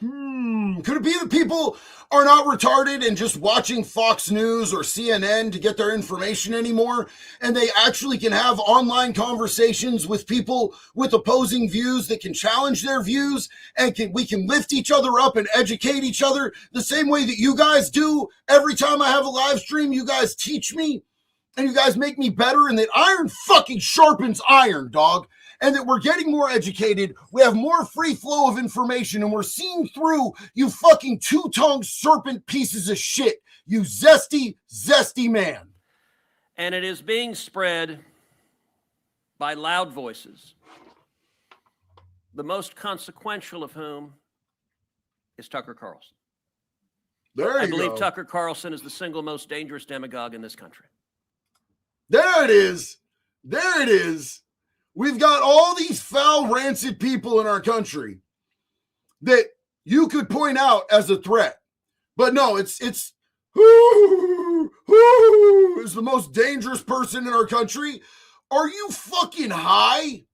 Speaker 1: Could it be that people are not retarded and just watching Fox News or CNN to get their information anymore, and they actually can have online conversations with people with opposing views that can challenge their views, and we can lift each other up and educate each other the same way that you guys do? Every time I have a live stream, you guys teach me and you guys make me better, and that iron fucking sharpens iron, dog. And that we're getting more educated, we have more free flow of information, and we're seeing through you fucking two-tongued serpent pieces of shit, you zesty man.
Speaker 4: And it is being spread by loud voices, the most consequential of whom is Tucker Carlson. I believe Tucker Carlson is the single most dangerous demagogue in this country.
Speaker 1: There it is. There it is. We've got all these foul, rancid people in our country that you could point out as a threat. But no, it's who is the most dangerous person in our country? Are you fucking high?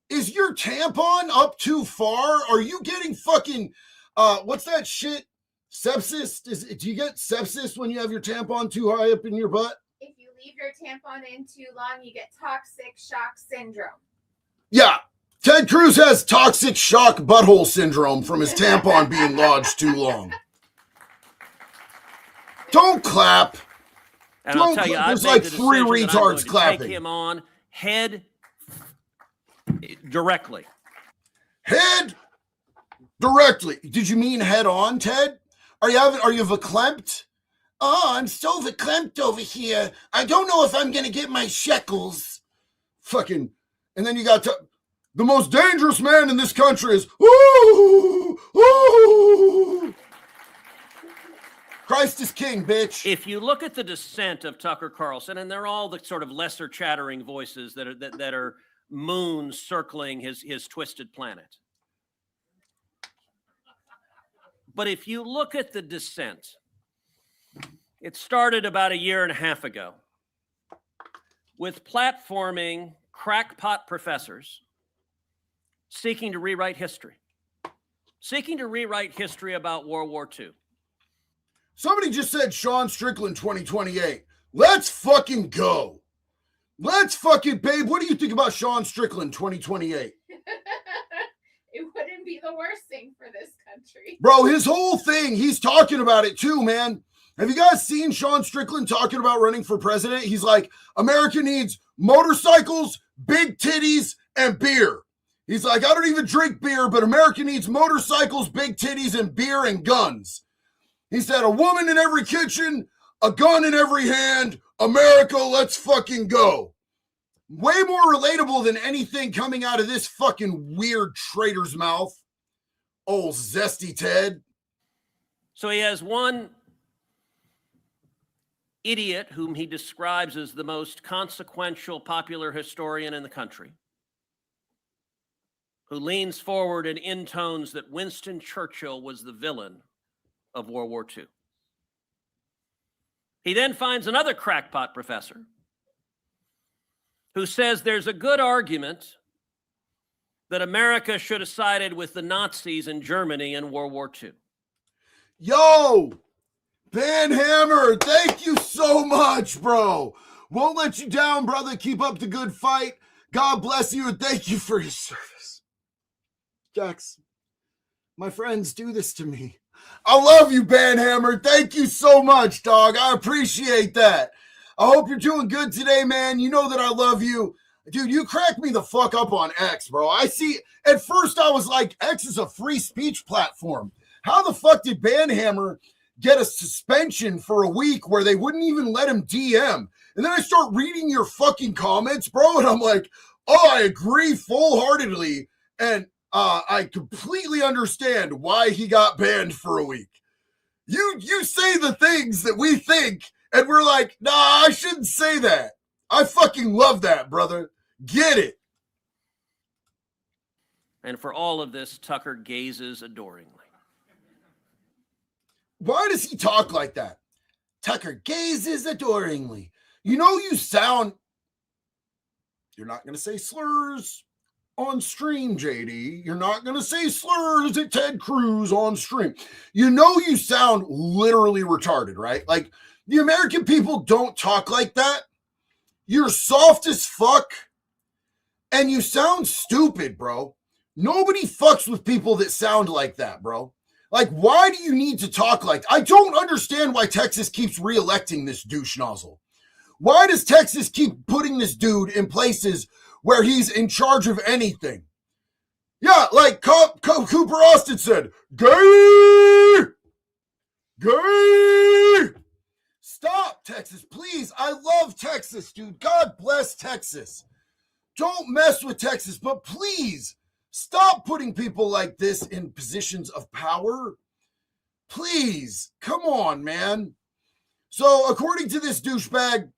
Speaker 1: Is your tampon up too far? Are you getting fucking, what's that shit? Sepsis? Do you get sepsis when you have your tampon too high up in your butt?
Speaker 2: If you leave your tampon in too long, you get toxic shock syndrome.
Speaker 1: Yeah, Ted Cruz has toxic shock butthole syndrome from his tampon being lodged too long. Don't clap.
Speaker 4: And I'll tell you,
Speaker 1: there's like 3 retards clapping.
Speaker 4: Take him on head directly.
Speaker 1: Head directly. Did you mean head on, Ted? Are you verklempt? Oh, I'm so verklempt over here. I don't know if I'm going to get my shekels. Fucking, and then you got the most dangerous man in this country is, Christ is king, bitch.
Speaker 4: If you look at the dissent of Tucker Carlson, and they're all the sort of lesser chattering voices that are moons circling his twisted planet. But if you look at the dissent, it started about a year and a half ago with platforming crackpot professors seeking to rewrite history about World War II.
Speaker 1: Somebody just said Sean Strickland 2028. Let's fucking go. Let's fucking, babe, what do you think about Sean Strickland 2028?
Speaker 2: It wouldn't be the worst thing for this country.
Speaker 1: Bro, his whole thing, he's talking about it too, man. Have you guys seen Sean Strickland talking about running for president? He's like, America needs motorcycles, big titties, and beer. He's like, I don't even drink beer, but America needs motorcycles, big titties, and beer and guns. He said, a woman in every kitchen, a gun in every hand. America, let's fucking go. Way more relatable than anything coming out of this fucking weird traitor's mouth. Old zesty Ted.
Speaker 4: So he has one idiot whom he describes as the most consequential popular historian in the country, who leans forward and intones that Winston Churchill was the villain of World War II. He then finds another crackpot professor who says there's a good argument that America should have sided with the Nazis in Germany in World War II.
Speaker 1: Yo, Banhammer, thank you so much, bro. Won't let you down, brother. Keep up the good fight. God bless you, and thank you for your service. Jax, my friends do this to me. I love you, Banhammer. Thank you so much, dog. I appreciate that. I hope you're doing good today, man. You know that I love you. Dude, you cracked me the fuck up on X, bro. I see. At first, I was like, X is a free speech platform. How the fuck did Banhammer get a suspension for a week where they wouldn't even let him DM? And then I start reading your fucking comments, bro, and I'm like, oh, I agree full-heartedly, and I completely understand why he got banned for a week. You say the things that we think, and we're like, nah, I shouldn't say that. I fucking love that, brother. Get it.
Speaker 4: And for all of this, Tucker gazes adoringly.
Speaker 1: Why does he talk like that? Tucker gazes adoringly. You know, you sound, you're not going to say slurs on stream, JD. You're not going to say slurs at Ted Cruz on stream. You know, you sound literally retarded, right? Like, the American people don't talk like that. You're soft as fuck, and you sound stupid, bro. Nobody fucks with people that sound like that, bro. Like, why do you need to talk like that? I don't understand why Texas keeps reelecting this douche nozzle. Why does Texas keep putting this dude in places where he's in charge of anything? Yeah, like Cooper Austin said, gay! Gay! Stop, Texas, please. I love Texas, dude. God bless Texas. Don't mess with Texas, but please stop putting people like this in positions of power. Please, come on, man. So, according to this douchebag,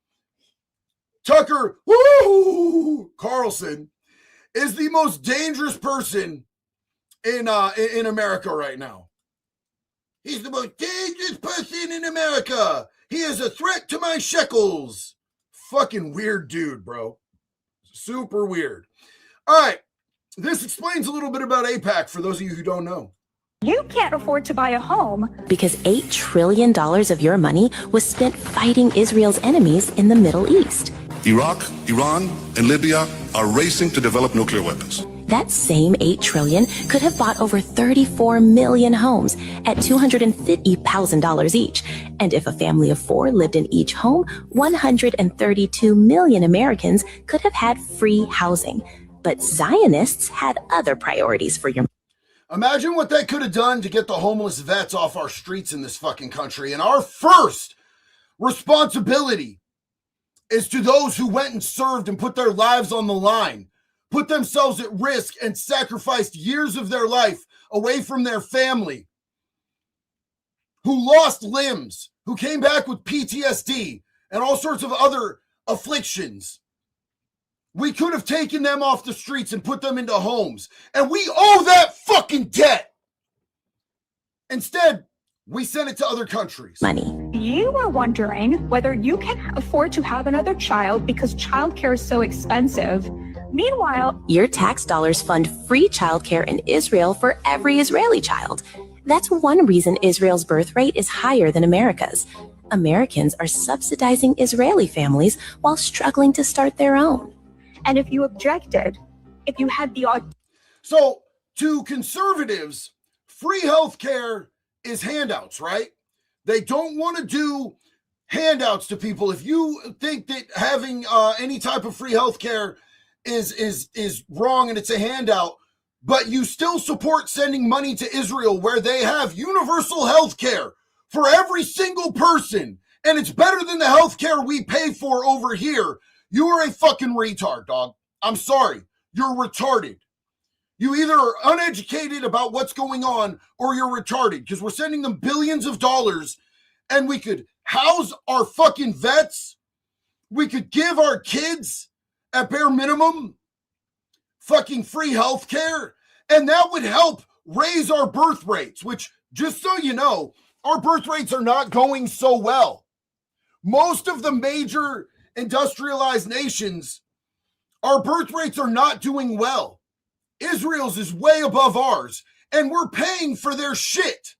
Speaker 1: Tucker Carlson is the most dangerous person in America right now. He's the most dangerous person in America. He is a threat to my shekels. Fucking weird dude, bro. Super weird. All right. This explains a little bit about AIPAC for those of you who don't know.
Speaker 9: You can't afford to buy a home
Speaker 10: because $8 trillion of your money was spent fighting Israel's enemies in the Middle East.
Speaker 11: Iraq, Iran, and Libya are racing to develop nuclear weapons.
Speaker 10: That same $8 trillion could have bought over 34 million homes at $250,000 each. And if a family of 4 lived in each home, 132 million Americans could have had free housing. But Zionists had other priorities for your.
Speaker 1: Imagine what they could have done to get the homeless vets off our streets in this fucking country. And our first responsibility is to those who went and served and put their lives on the line, put themselves at risk and sacrificed years of their life away from their family, who lost limbs, who came back with PTSD and all sorts of other afflictions. We could have taken them off the streets and put them into homes. And we owe that fucking debt. Instead, we send it to other countries.
Speaker 10: Money.
Speaker 9: You are wondering whether you can afford to have another child because childcare is so expensive. Meanwhile,
Speaker 10: your tax dollars fund free childcare in Israel for every Israeli child. That's one reason Israel's birth rate is higher than America's. Americans are subsidizing Israeli families while struggling to start their own.
Speaker 9: And if you objected, if you had the
Speaker 1: So, to conservatives, free health care is handouts, right? They don't want to do handouts to people. If you think that having any type of free health care is wrong and it's a handout, but you still support sending money to Israel where they have universal health care for every single person, and it's better than the health care we pay for over here, you are a fucking retard, dog. I'm sorry. You're retarded. You either are uneducated about what's going on or you're retarded, because we're sending them billions of dollars and we could house our fucking vets. We could give our kids at bare minimum fucking free health care, and that would help raise our birth rates, which, just so you know, our birth rates are not going so well. Most of the major industrialized nations, our birth rates are not doing well. Israel's is way above ours, and we're paying for their shit.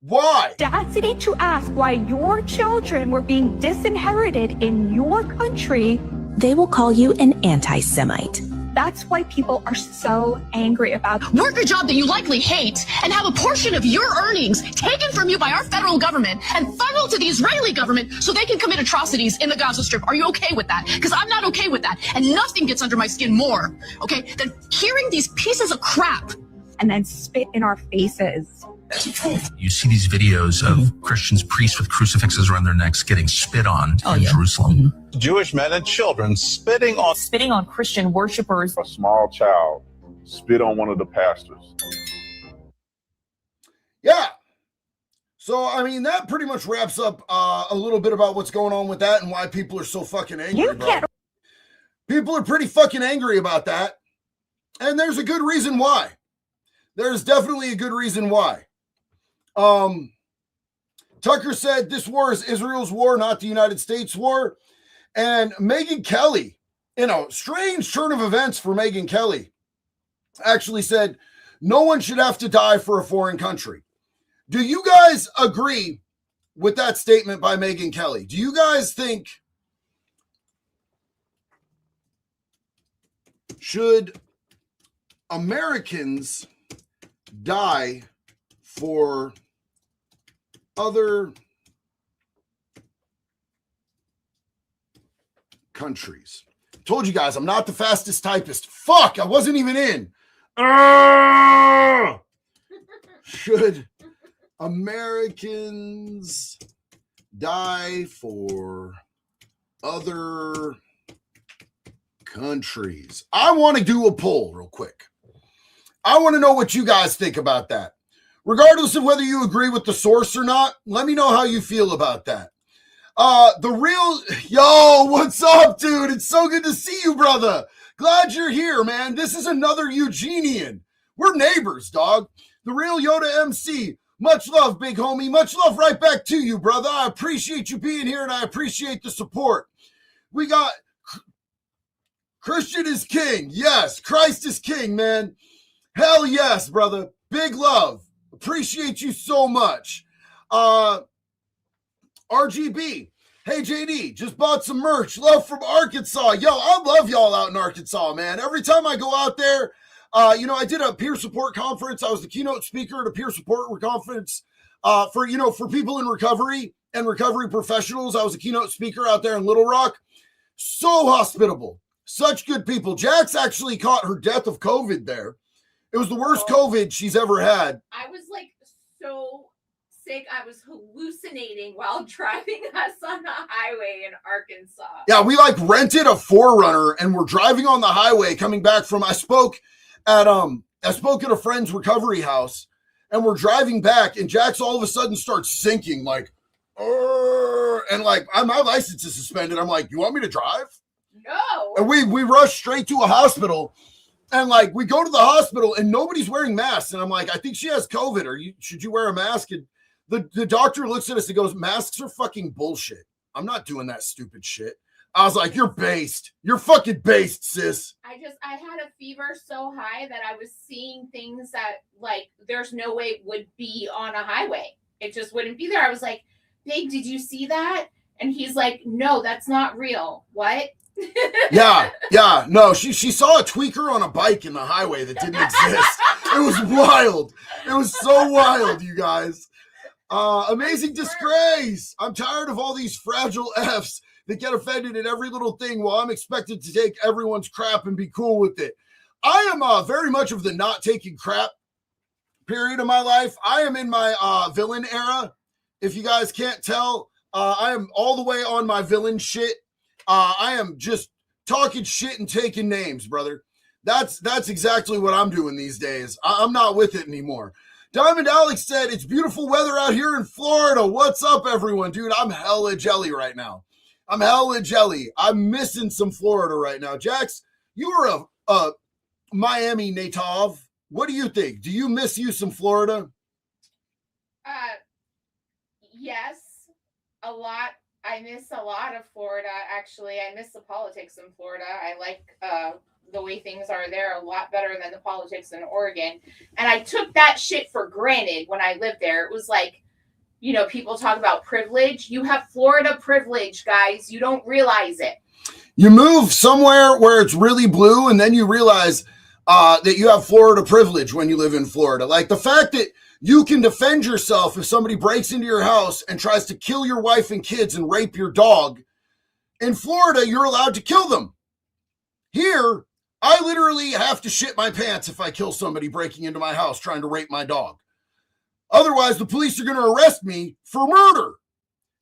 Speaker 1: Why?
Speaker 9: Audacity to ask why your children were being disinherited in your country.
Speaker 10: They will call you an anti-Semite.
Speaker 9: That's why people are so angry about
Speaker 12: work a job that you likely hate and have a portion of your earnings taken from you by our federal government and funneled to the Israeli government so they can commit atrocities in the Gaza Strip. Are you okay with that? Because I'm not okay with that. And nothing gets under my skin more, okay, than hearing these pieces of crap.
Speaker 9: and then spit in our faces.
Speaker 13: You see these videos of Christians, priests with crucifixes around their necks getting spit on in Jerusalem.
Speaker 14: Jewish men and children spitting on Christian worshipers.
Speaker 15: A small child spit on one of the pastors.
Speaker 1: Yeah. So, I mean, that pretty much wraps up a little bit about what's going on with that and why people are so fucking angry. People are pretty fucking angry about that. And there's a good reason why. There's definitely a good reason why. Tucker said this war is Israel's war, not the United States war. And Megyn Kelly, in a strange turn of events for Megyn Kelly, actually said no one should have to die for a foreign country. Do you guys agree with that statement by Megyn Kelly? Do you guys think should Americans die for other countries? Told you guys, I'm not the fastest typist. Fuck, I wasn't even in. Should Americans die for other countries? I want to do a poll real quick. I want to know what you guys think about that. Regardless of whether you agree with the source or not, let me know how you feel about that. Yo, what's up, dude? It's so good to see you, brother. Glad you're here, man. This is another Eugenian. We're neighbors, dog. The real Yoda MC. Much love, big homie. Much love right back to you, brother. I appreciate you being here and I appreciate the support. We got Christian is king. Yes, Christ is king, man. Hell yes, brother. Big love. Appreciate you so much. RGB. Hey, JD, just bought some merch. Love from Arkansas. Yo, I love y'all out in Arkansas, man. Every time I go out there, I did a peer support conference. I was the keynote speaker at a peer support conference for people in recovery and recovery professionals. I was a keynote speaker out there in Little Rock. So hospitable. Such good people. Jax actually caught her death of COVID there. It was the worst COVID she's ever had.
Speaker 2: I was like so sick. I was hallucinating while driving us on the highway in Arkansas.
Speaker 1: Yeah, we like rented a 4Runner and we're driving on the highway coming back from, I spoke at a friend's recovery house and we're driving back and Jax all of a sudden starts sinking like, and like my license is suspended. I'm like, you want me to drive?
Speaker 2: No.
Speaker 1: And we rushed straight to a hospital. And like we go to the hospital and nobody's wearing masks. And I'm like, I think she has COVID. Should you wear a mask? And the doctor looks at us and goes, masks are fucking bullshit. I'm not doing that stupid shit. I was like, you're based. You're fucking based, sis.
Speaker 2: I had a fever so high that I was seeing things that like there's no way would be on a highway. It just wouldn't be there. I was like, babe, did you see that? And he's like, no, that's not real. What?
Speaker 1: Yeah. No, she saw a tweaker on a bike in the highway that didn't exist. It was wild. It was so wild, you guys. Amazing disgrace. I'm tired of all these fragile Fs that get offended at every little thing while I'm expected to take everyone's crap and be cool with it. I am very much of the not taking crap period of my life. I am in my villain era. If you guys can't tell, I am all the way on my villain shit. I am just talking shit and taking names, brother. That's exactly what I'm doing these days. I'm not with it anymore. Diamond Alex said, it's beautiful weather out here in Florida. What's up, everyone? Dude, I'm hella jelly right now. I'm hella jelly. I'm missing some Florida right now. Jax, you are a Miami native. What do you think? Do you miss you some Florida?
Speaker 2: Yes, a lot. I miss a lot of Florida, actually. I miss the politics in Florida. I like the way things are there a lot better than the politics in Oregon. And I took that shit for granted when I lived there. It was like, you know, people talk about privilege. You have Florida privilege, guys. You don't realize it.
Speaker 1: You move somewhere where it's really blue, and then you realize that you have Florida privilege when you live in Florida. Like the fact that you can defend yourself if somebody breaks into your house and tries to kill your wife and kids and rape your dog. In Florida, you're allowed to kill them. Here, I literally have to shit my pants if I kill somebody breaking into my house trying to rape my dog. Otherwise, the police are going to arrest me for murder.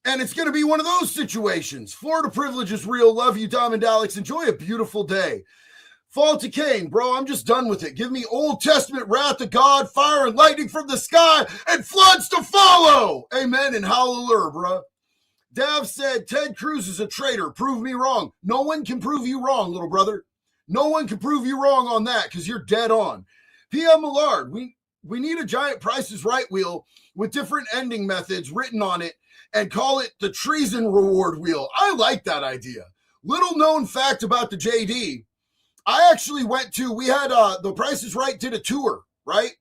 Speaker 1: And it's going to be one of those situations. Florida privilege is real. Love you, Dom and Alex. Enjoy a beautiful day. Fall to Cain, bro. I'm just done with it. Give me Old Testament wrath of God, fire and lightning from the sky, and floods to follow. Amen and hallelujah, bro. Dav said, Ted Cruz is a traitor. Prove me wrong. No one can prove you wrong, little brother. No one can prove you wrong on that because you're dead on. PM Millard, we need a giant Price is Right wheel with different ending methods written on it and call it the Treason reward wheel. I like that idea. Little known fact about the JD. I actually we had the Price is Right did a tour, right?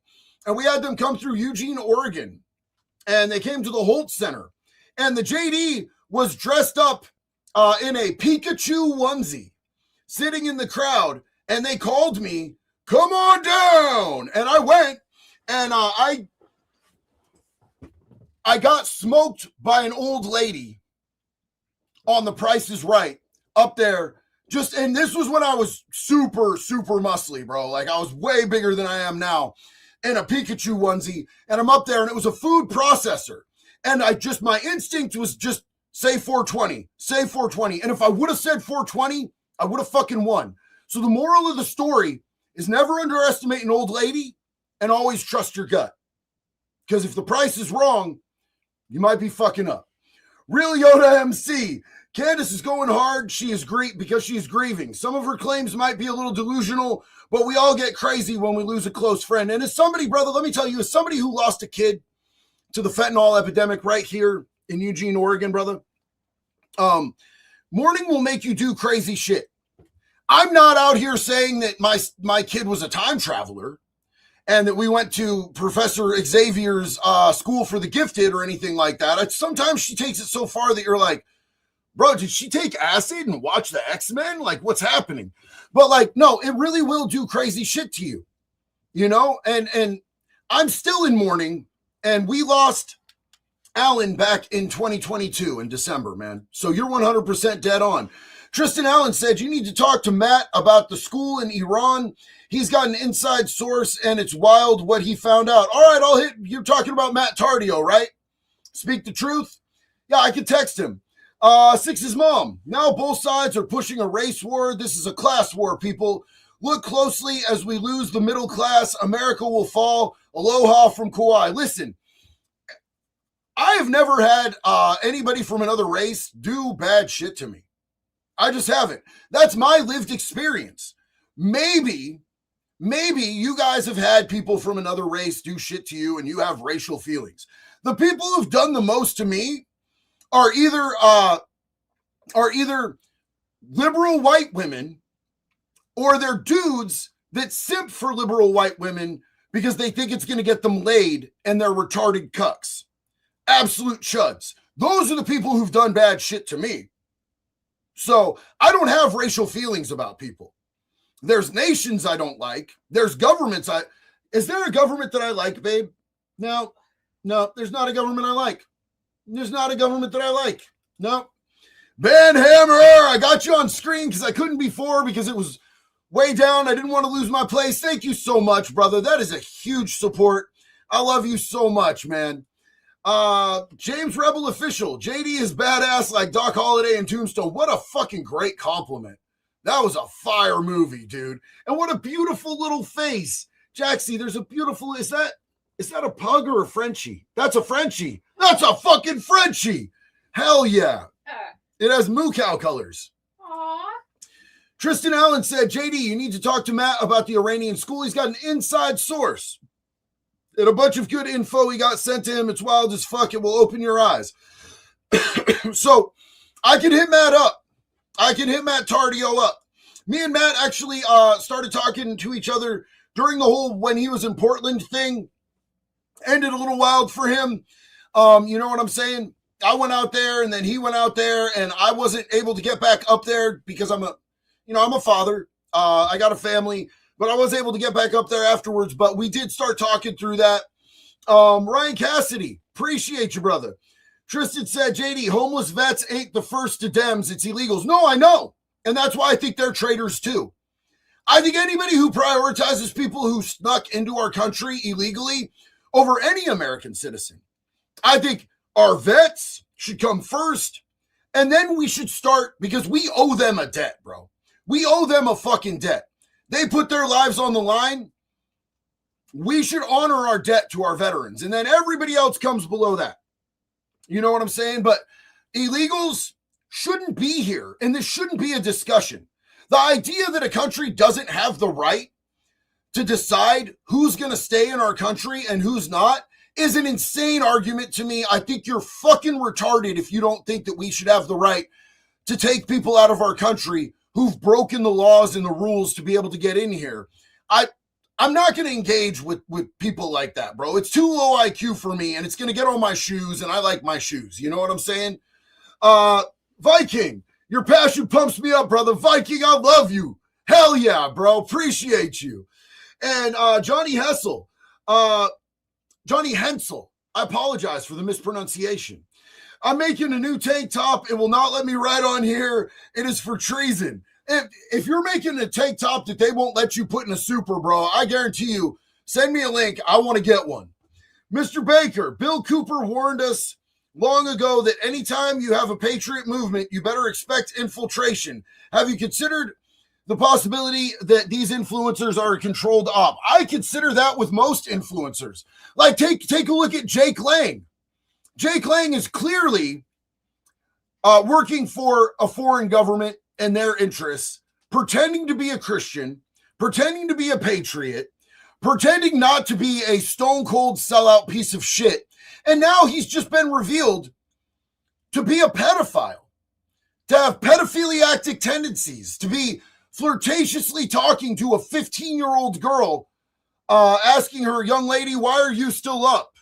Speaker 1: And we had them come through Eugene, Oregon. And they came to the Holt Center. And the JD was dressed up in a Pikachu onesie, sitting in the crowd. And they called me, come on down. And I went, and I got smoked by an old lady on the Price is Right up there. And this was when I was super, super muscly, bro. Like I was way bigger than I am now in a Pikachu onesie. And I'm up there, and it was a food processor. And my instinct was just say 420, say 420. And if I would have said 420, I would have fucking won. So the moral of the story is never underestimate an old lady and always trust your gut. Because if the price is wrong, you might be fucking up. Real Yoda MC. Candace is going hard. She is because she is grieving. Some of her claims might be a little delusional, but we all get crazy when we lose a close friend. And as somebody, brother, let me tell you, as somebody who lost a kid to the fentanyl epidemic right here in Eugene, Oregon, brother, mourning will make you do crazy shit. I'm not out here saying that my kid was a time traveler and that we went to Professor Xavier's school for the gifted or anything like that. Sometimes she takes it so far that you're like, bro, did she take acid and watch the X-Men? Like, what's happening? But like, no, it really will do crazy shit to you, you know? And I'm still in mourning, and we lost Alan back in 2022 in December, man. So you're 100% dead on. Tristan Allen said, you need to talk to Matt about the school in Iran. He's got an inside source, and it's wild what he found out. All right, you're talking about Matt Tardio, right? Speak the truth? Yeah, I could text him. Six's mom. Now both sides are pushing a race war. This is a class war, people. Look closely as we lose the middle class. America will fall. Aloha from Kauai. Listen, I have never had anybody from another race do bad shit to me. I just haven't. That's my lived experience. Maybe you guys have had people from another race do shit to you and you have racial feelings. The people who've done the most to me are either liberal white women or they're dudes that simp for liberal white women because they think it's going to get them laid and they're retarded cucks. Absolute chuds. Those are the people who've done bad shit to me. So I don't have racial feelings about people. There's nations I don't like. There's governments is there a government that I like, babe? No, there's not a government I like. There's not a government that I like. No. Banhammer, I got you on screen because I couldn't before because it was way down. I didn't want to lose my place. Thank you so much, brother. That is a huge support. I love you so much, man. James Rebel Official. JD is badass like Doc Holliday and Tombstone. What a fucking great compliment. That was a fire movie, dude. And what a beautiful little face. Jaxie, there's a beautiful, is that a pug or a Frenchie? That's a Frenchie. That's a fucking Frenchie. Hell yeah. It has moo cow colors.
Speaker 2: Aww.
Speaker 1: Tristan Allen said, JD, you need to talk to Matt about the Iranian school. He's got an inside source and a bunch of good info he got sent to him. It's wild as fuck. It will open your eyes. So I can hit Matt up. I can hit Matt Tardio up. Me and Matt actually started talking to each other during the whole when he was in Portland thing. Ended a little wild for him. You know what I'm saying? I went out there and then he went out there and I wasn't able to get back up there because I'm a father. I got a family, but I was able to get back up there afterwards. But we did start talking through that. Ryan Cassidy, appreciate you, brother. Tristan said, JD, homeless vets ain't the first to Dems. It's illegals. No, I know. And that's why I think they're traitors too. I think anybody who prioritizes people who snuck into our country illegally over any American citizen, I think our vets should come first, and then we should start, because we owe them a debt, bro. We owe them a fucking debt. They put their lives on the line. We should honor our debt to our veterans, and then everybody else comes below that. You know what I'm saying? But illegals shouldn't be here, and this shouldn't be a discussion. The idea that a country doesn't have the right to decide who's going to stay in our country and who's not is an insane argument to me. I think you're fucking retarded if you don't think that we should have the right to take people out of our country who've broken the laws and the rules to be able to get in here. I'm not going to engage with people like that, bro. It's too low IQ for me, and it's going to get on my shoes, and I like my shoes. You know what I'm saying? Viking, your passion pumps me up, brother. Viking, I love you. Hell yeah, bro. Appreciate you. And Johnny Hensel, I apologize for the mispronunciation. I'm making a new tank top. It will not let me write on here. It is for treason. If you're making a tank top that they won't let you put in a super, bro, I guarantee you, send me a link. I want to get one. Mr. Baker, Bill Cooper warned us long ago that anytime you have a patriot movement, you better expect infiltration. Have you considered the possibility that these influencers are a controlled op? I consider that with most influencers. Like, take a look at Jake Lang. Jake Lang is clearly working for a foreign government and their interests, pretending to be a Christian, pretending to be a patriot, pretending not to be a stone-cold sellout piece of shit. And now he's just been revealed to be a pedophile, to have pedophiliactic tendencies, to be flirtatiously talking to a 15-year-old girl, asking her, young lady, why are you still up?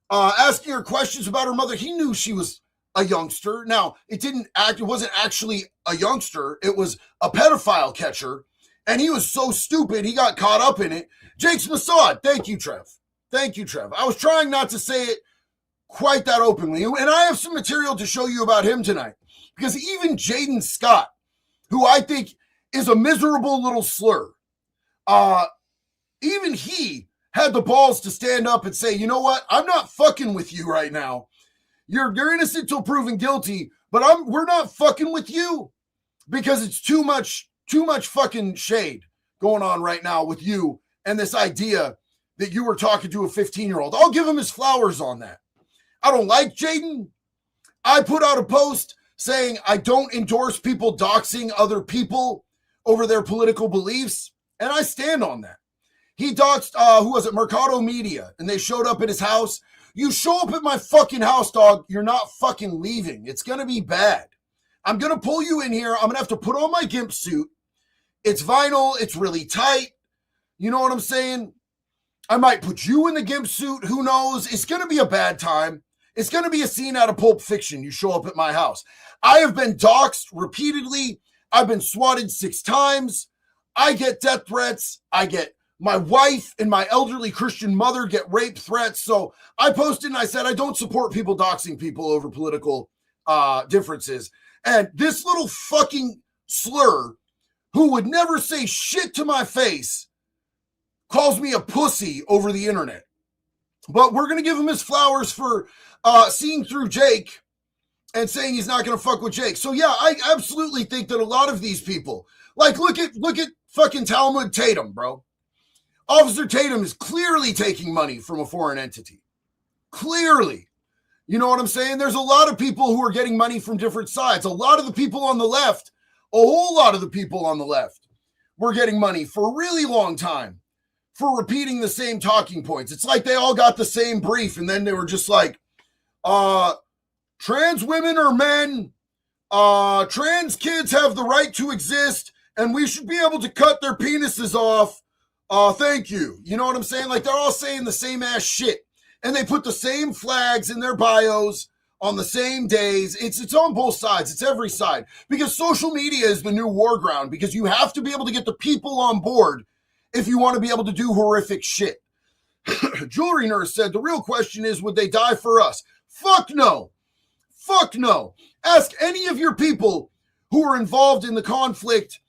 Speaker 1: Asking her questions about her mother. He knew she was a youngster. Now, it wasn't actually a youngster. It was a pedophile catcher. And he was so stupid, he got caught up in it. Jake's Mossad. Thank you, Trev. Thank you, Trev. I was trying not to say it quite that openly. And I have some material to show you about him tonight. Because even Jaden Scott, who I think is a miserable little slur, even he had the balls to stand up and say, you know what? I'm not fucking with you right now. You're innocent till proven guilty, but we're not fucking with you because it's too much fucking shade going on right now with you and this idea that you were talking to a 15-year-old. I'll give him his flowers on that. I don't like Jaden. I put out a post saying I don't endorse people doxing other people over their political beliefs, and I stand on that. He doxed, Mercado Media, and they showed up at his house. You show up at my fucking house, dog, you're not fucking leaving. It's going to be bad. I'm going to pull you in here. I'm going to have to put on my gimp suit. It's vinyl. It's really tight. You know what I'm saying? I might put you in the gimp suit. Who knows? It's going to be a bad time. It's going to be a scene out of Pulp Fiction. You show up at my house. I have been doxxed repeatedly. I've been swatted 6 times. I get death threats. My wife and my elderly Christian mother get rape threats. So I posted and I said, I don't support people doxing people over political differences. And this little fucking slur who would never say shit to my face calls me a pussy over the internet. But we're going to give him his flowers for seeing through Jake and saying he's not going to fuck with Jake. So yeah, I absolutely think that a lot of these people, like look at fucking Talmud Tatum, bro. Officer Tatum is clearly taking money from a foreign entity. Clearly. You know what I'm saying? There's a lot of people who are getting money from different sides. A lot of the people on the left, a whole lot of the people on the left were getting money for a really long time for repeating the same talking points. It's like they all got the same brief, and then they were just like, trans women are men, trans kids have the right to exist, and we should be able to cut their penises off. Thank you. You know what I'm saying? Like, they're all saying the same ass shit, and they put the same flags in their bios on the same days. It's on both sides. It's every side, because social media is the new war ground, because you have to be able to get the people on board if you want to be able to do horrific shit. Jewelry Nurse said, the real question is, would they die for us? Fuck no. Fuck no. Ask any of your people who were involved in the conflict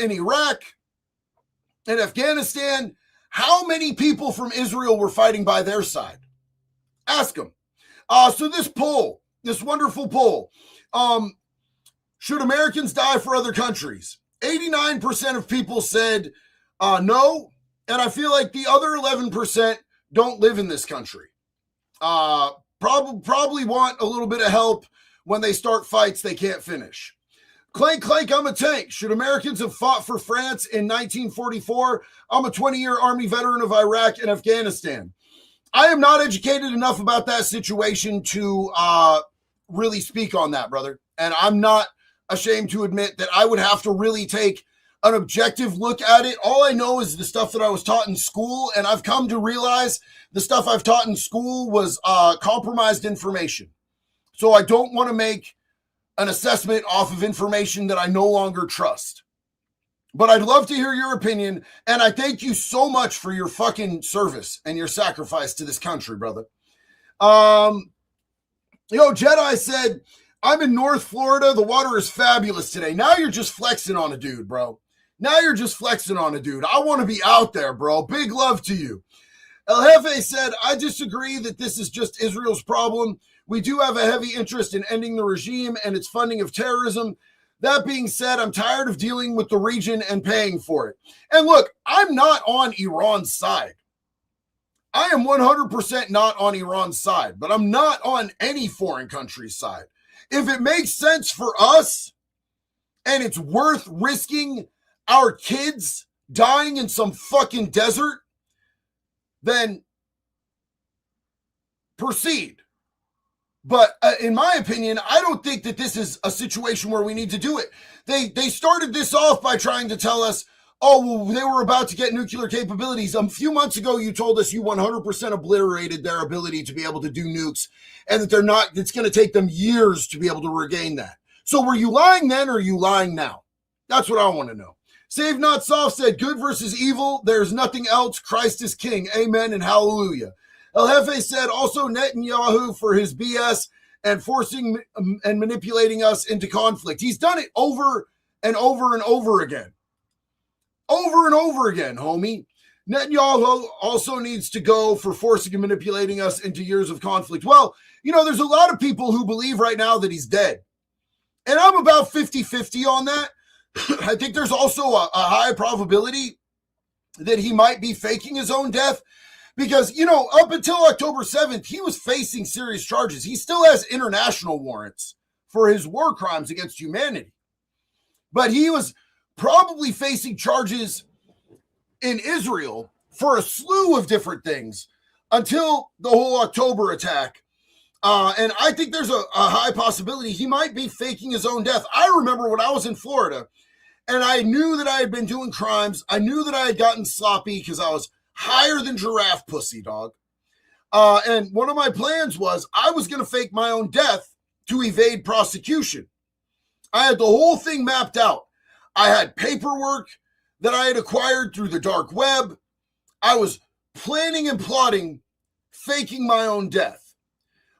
Speaker 1: in Iraq and Afghanistan, how many people from Israel were fighting by their side? Ask them. So this poll, this wonderful poll, should Americans die for other countries? 89% of people said no, and I feel like the other 11% don't live in this country. Probably want a little bit of help when they start fights they can't finish. Clank, clank, I'm a tank. Should Americans have fought for France in 1944? I'm a 20-year Army veteran of Iraq and Afghanistan. I am not educated enough about that situation to really speak on that, brother. And I'm not ashamed to admit that I would have to really take an objective look at it. All I know is the stuff that I was taught in school, and I've come to realize the stuff I've taught in school was compromised information. So I don't want to make an assessment off of information that I no longer trust. But I'd love to hear your opinion, and I thank you so much for your fucking service and your sacrifice to this country, brother. Jedi said, I'm in North Florida. The water is fabulous today. Now you're just flexing on a dude, bro. Now you're just flexing on a dude. I want to be out there, bro. Big love to you. El Jefe said, I disagree that this is just Israel's problem. We do have a heavy interest in ending the regime and its funding of terrorism. That being said, I'm tired of dealing with the region and paying for it. And look, I'm not on Iran's side. I am 100% not on Iran's side, but I'm not on any foreign country's side. If it makes sense for us and it's worth risking our kids dying in some fucking desert, then proceed. But in my opinion, I don't think that this is a situation where we need to do it. They started this off by trying to tell us, oh, well, they were about to get nuclear capabilities. A few months ago, you told us you 100% obliterated their ability to be able to do nukes, and that it's going to take them years to be able to regain that. So were you lying then, or are you lying now? That's what I want to know. Save Not Soft said, good versus evil. There's nothing else. Christ is king. Amen and hallelujah. El Jefe said, also Netanyahu for his BS and forcing and manipulating us into conflict. He's done it over and over and over again. Over and over again, homie. Netanyahu also needs to go for forcing and manipulating us into years of conflict. Well, there's a lot of people who believe right now that he's dead. And I'm about 50-50 on that. I think there's also a high probability that he might be faking his own death. Because, up until October 7th, he was facing serious charges. He still has international warrants for his war crimes against humanity. But he was probably facing charges in Israel for a slew of different things until the whole October attack. And I think there's a high possibility he might be faking his own death. I remember when I was in Florida and I knew that I had been doing crimes. I knew that I had gotten sloppy because I was higher than giraffe pussy, dog. And one of my plans was I was going to fake my own death to evade prosecution. I had the whole thing mapped out. I had paperwork that I had acquired through the dark web. I was planning and plotting, faking my own death.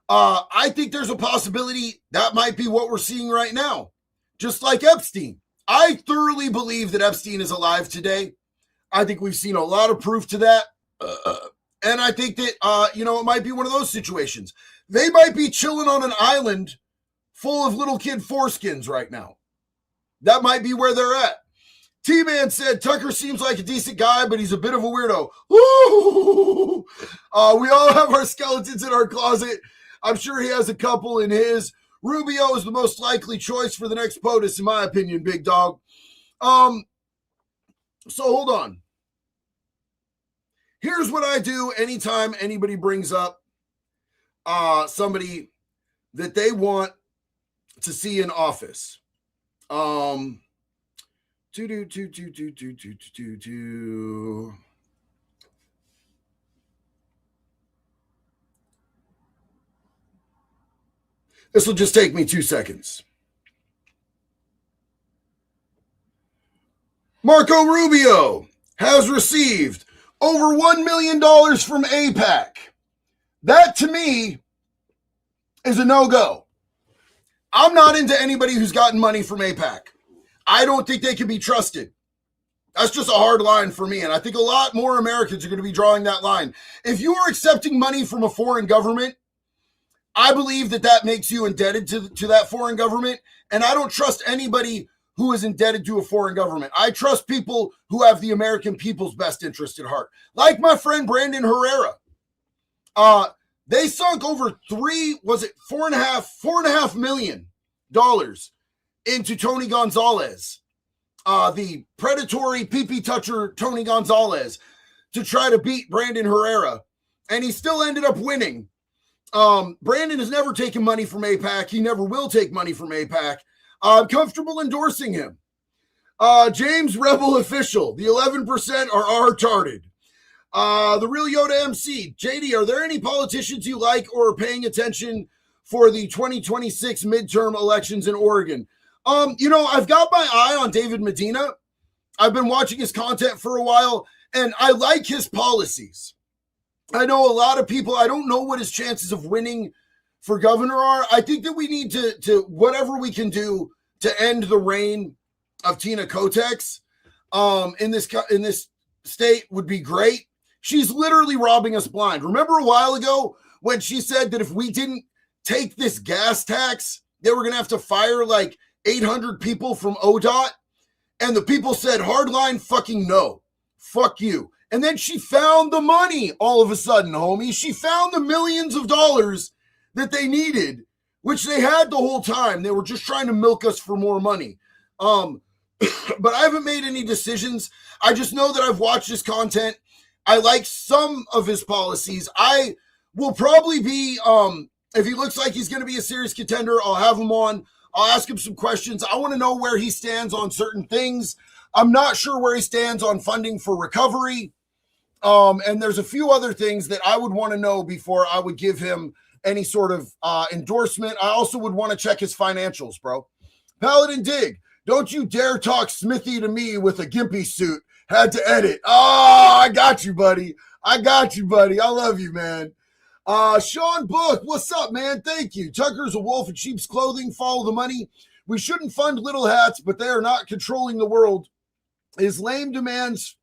Speaker 1: I think there's a possibility that might be what we're seeing right now. Just like Epstein. I thoroughly believe that Epstein is alive today. I think we've seen a lot of proof to that. And I think that, it might be one of those situations. They might be chilling on an island full of little kid foreskins right now. That might be where they're at. T-Man said, Tucker seems like a decent guy, but he's a bit of a weirdo. Woo! We all have our skeletons in our closet. I'm sure he has a couple in his. Rubio is the most likely choice for the next POTUS, in my opinion, big dog. So hold on. Here's what I do anytime anybody brings up somebody that they want to see in office. This will just take me 2 seconds. Marco Rubio has received over $1 million from AIPAC. That, to me, is a no-go. I'm not into anybody who's gotten money from AIPAC. I don't think they can be trusted. That's just a hard line for me, and I think a lot more Americans are going to be drawing that line. If you are accepting money from a foreign government, I believe that makes you indebted to that foreign government, and I don't trust anybody who is indebted to a foreign government. I trust people who have the American people's best interest at heart, like my friend Brandon Herrera. They sunk over $4.5 million into Tony Gonzalez, the predatory pee-pee toucher Tony Gonzalez, to try to beat Brandon Herrera, and he still ended up winning. Brandon has never taken money from AIPAC. He never will take money from AIPAC. I'm comfortable endorsing him. James Rebel Official, the 11% are retarded. The Real Yoda MC, JD, are there any politicians you like or are paying attention for the 2026 midterm elections in Oregon? I've got my eye on David Medina. I've been watching his content for a while, and I like his policies. I know a lot of people, I don't know what his chances of winning for governor are. I think that we need to whatever we can do to end the reign of Tina Kotex in this state would be great. She's literally robbing us blind. Remember a while ago when she said that if we didn't take this gas tax, they were going to have to fire like 800 people from ODOT? And the people said, hardline fucking no. Fuck you. And then she found the money all of a sudden, homie. She found the millions of dollars that they needed, which they had the whole time. They were just trying to milk us for more money. But I haven't made any decisions. I just know that I've watched his content. I like some of his policies. I will probably be, if he looks like he's going to be a serious contender, I'll have him on. I'll ask him some questions. I want to know where he stands on certain things. I'm not sure where he stands on funding for recovery. And there's a few other things that I would want to know before I would give him any sort of endorsement. I also would want to check his financials, bro. Paladin Dig, don't you dare talk Smithy to me with a gimpy suit. Had to edit. Oh, I got you, buddy. I love you, man. Sean Book, what's up, man? Thank you. Tucker's a wolf in sheep's clothing. Follow the money. We shouldn't fund little hats, but they are not controlling the world. His lame demands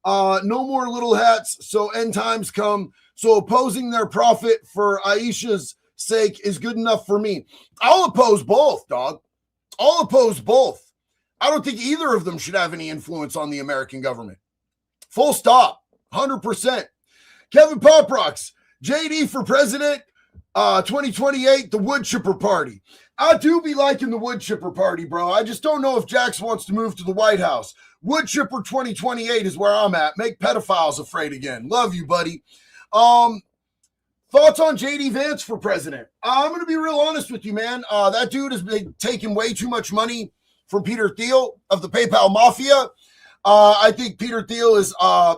Speaker 1: no more little hats, so end times come. So opposing their profit for Aisha's sake is good enough for me. I'll oppose both, dog. I'll oppose both. I don't think either of them should have any influence on the American government. Full stop. 100%. Kevin Poprocks, JD for president, 2028, the wood chipper party. I do be liking the wood chipper party, bro. I just don't know if Jax wants to move to the White House. Wood chipper 2028 is where I'm at. Make pedophiles afraid again. Love you, buddy. Thoughts on JD Vance for president? I'm going to be real honest with you, man. That dude has been taking way too much money from Peter Thiel of the PayPal Mafia. I think Peter Thiel is a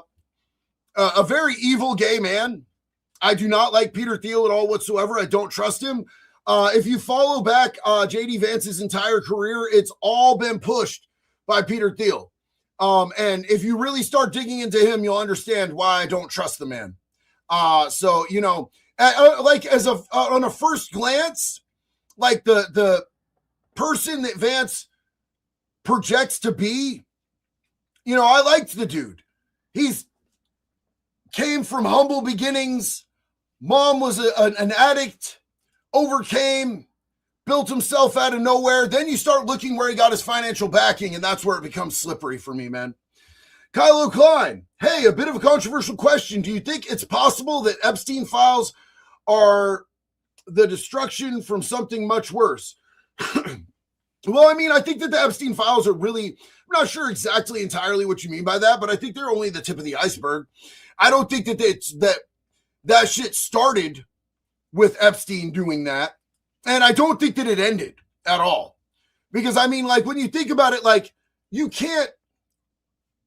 Speaker 1: very evil gay man. I do not like Peter Thiel at all whatsoever. I don't trust him. If you follow back JD Vance's entire career, it's all been pushed by Peter Thiel. And if you really start digging into him, you'll understand why I don't trust the man. So, you know, like on a first glance, like the person that Vance projects to be, you know, I liked the dude. He's came from humble beginnings. Mom was an addict, overcame, built himself out of nowhere. Then you start looking where he got his financial backing, and that's where it becomes slippery for me, man. Kylo Klein, hey, a bit of a controversial question. Do you think it's possible that Epstein files are the destruction from something much worse? Well, I mean, I think that the Epstein files are really, I'm not sure exactly entirely what you mean by that, but I think they're only the tip of the iceberg. I don't think that that shit started with Epstein doing that. And I don't think that it ended at all. Because, I mean, like, when you think about it, like, you can't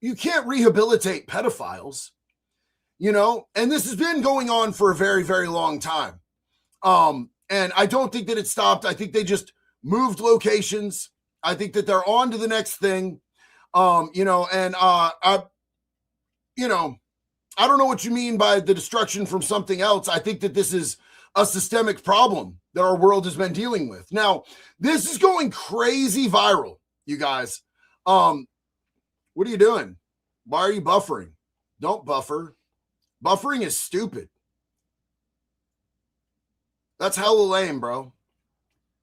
Speaker 1: you can't rehabilitate pedophiles, you know, and this has been going on for a very, very long time. And I don't think that it stopped. I think they just moved locations. I think that they're on to the next thing. You know, and I don't know what you mean by the destruction from something else. I think that this is a systemic problem that our world has been dealing with. Now, this is going crazy viral, you guys. What are you doing? Why are you buffering? Don't buffer. Buffering is stupid. That's hella lame, bro.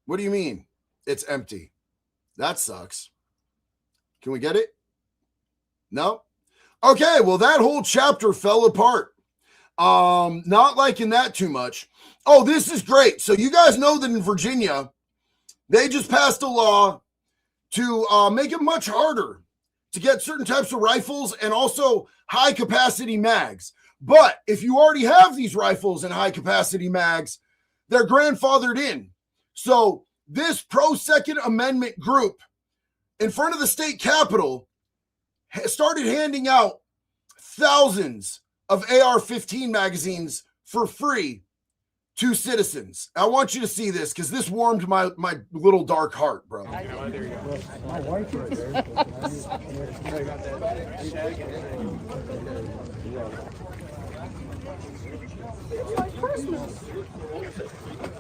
Speaker 1: What do you mean? It's empty. That sucks. Can we get it? No? Okay, well, that whole chapter fell apart. Not liking that too much. Oh, this is great. So you guys know that in Virginia, they just passed a law to make it much harder to get certain types of rifles and also high capacity mags. But if you already have these rifles and high capacity mags, they're grandfathered in. So this pro-Second Amendment group in front of the state capitol started handing out thousands of AR-15 magazines for free to citizens. I want you to see this because this warmed my little dark heart, bro.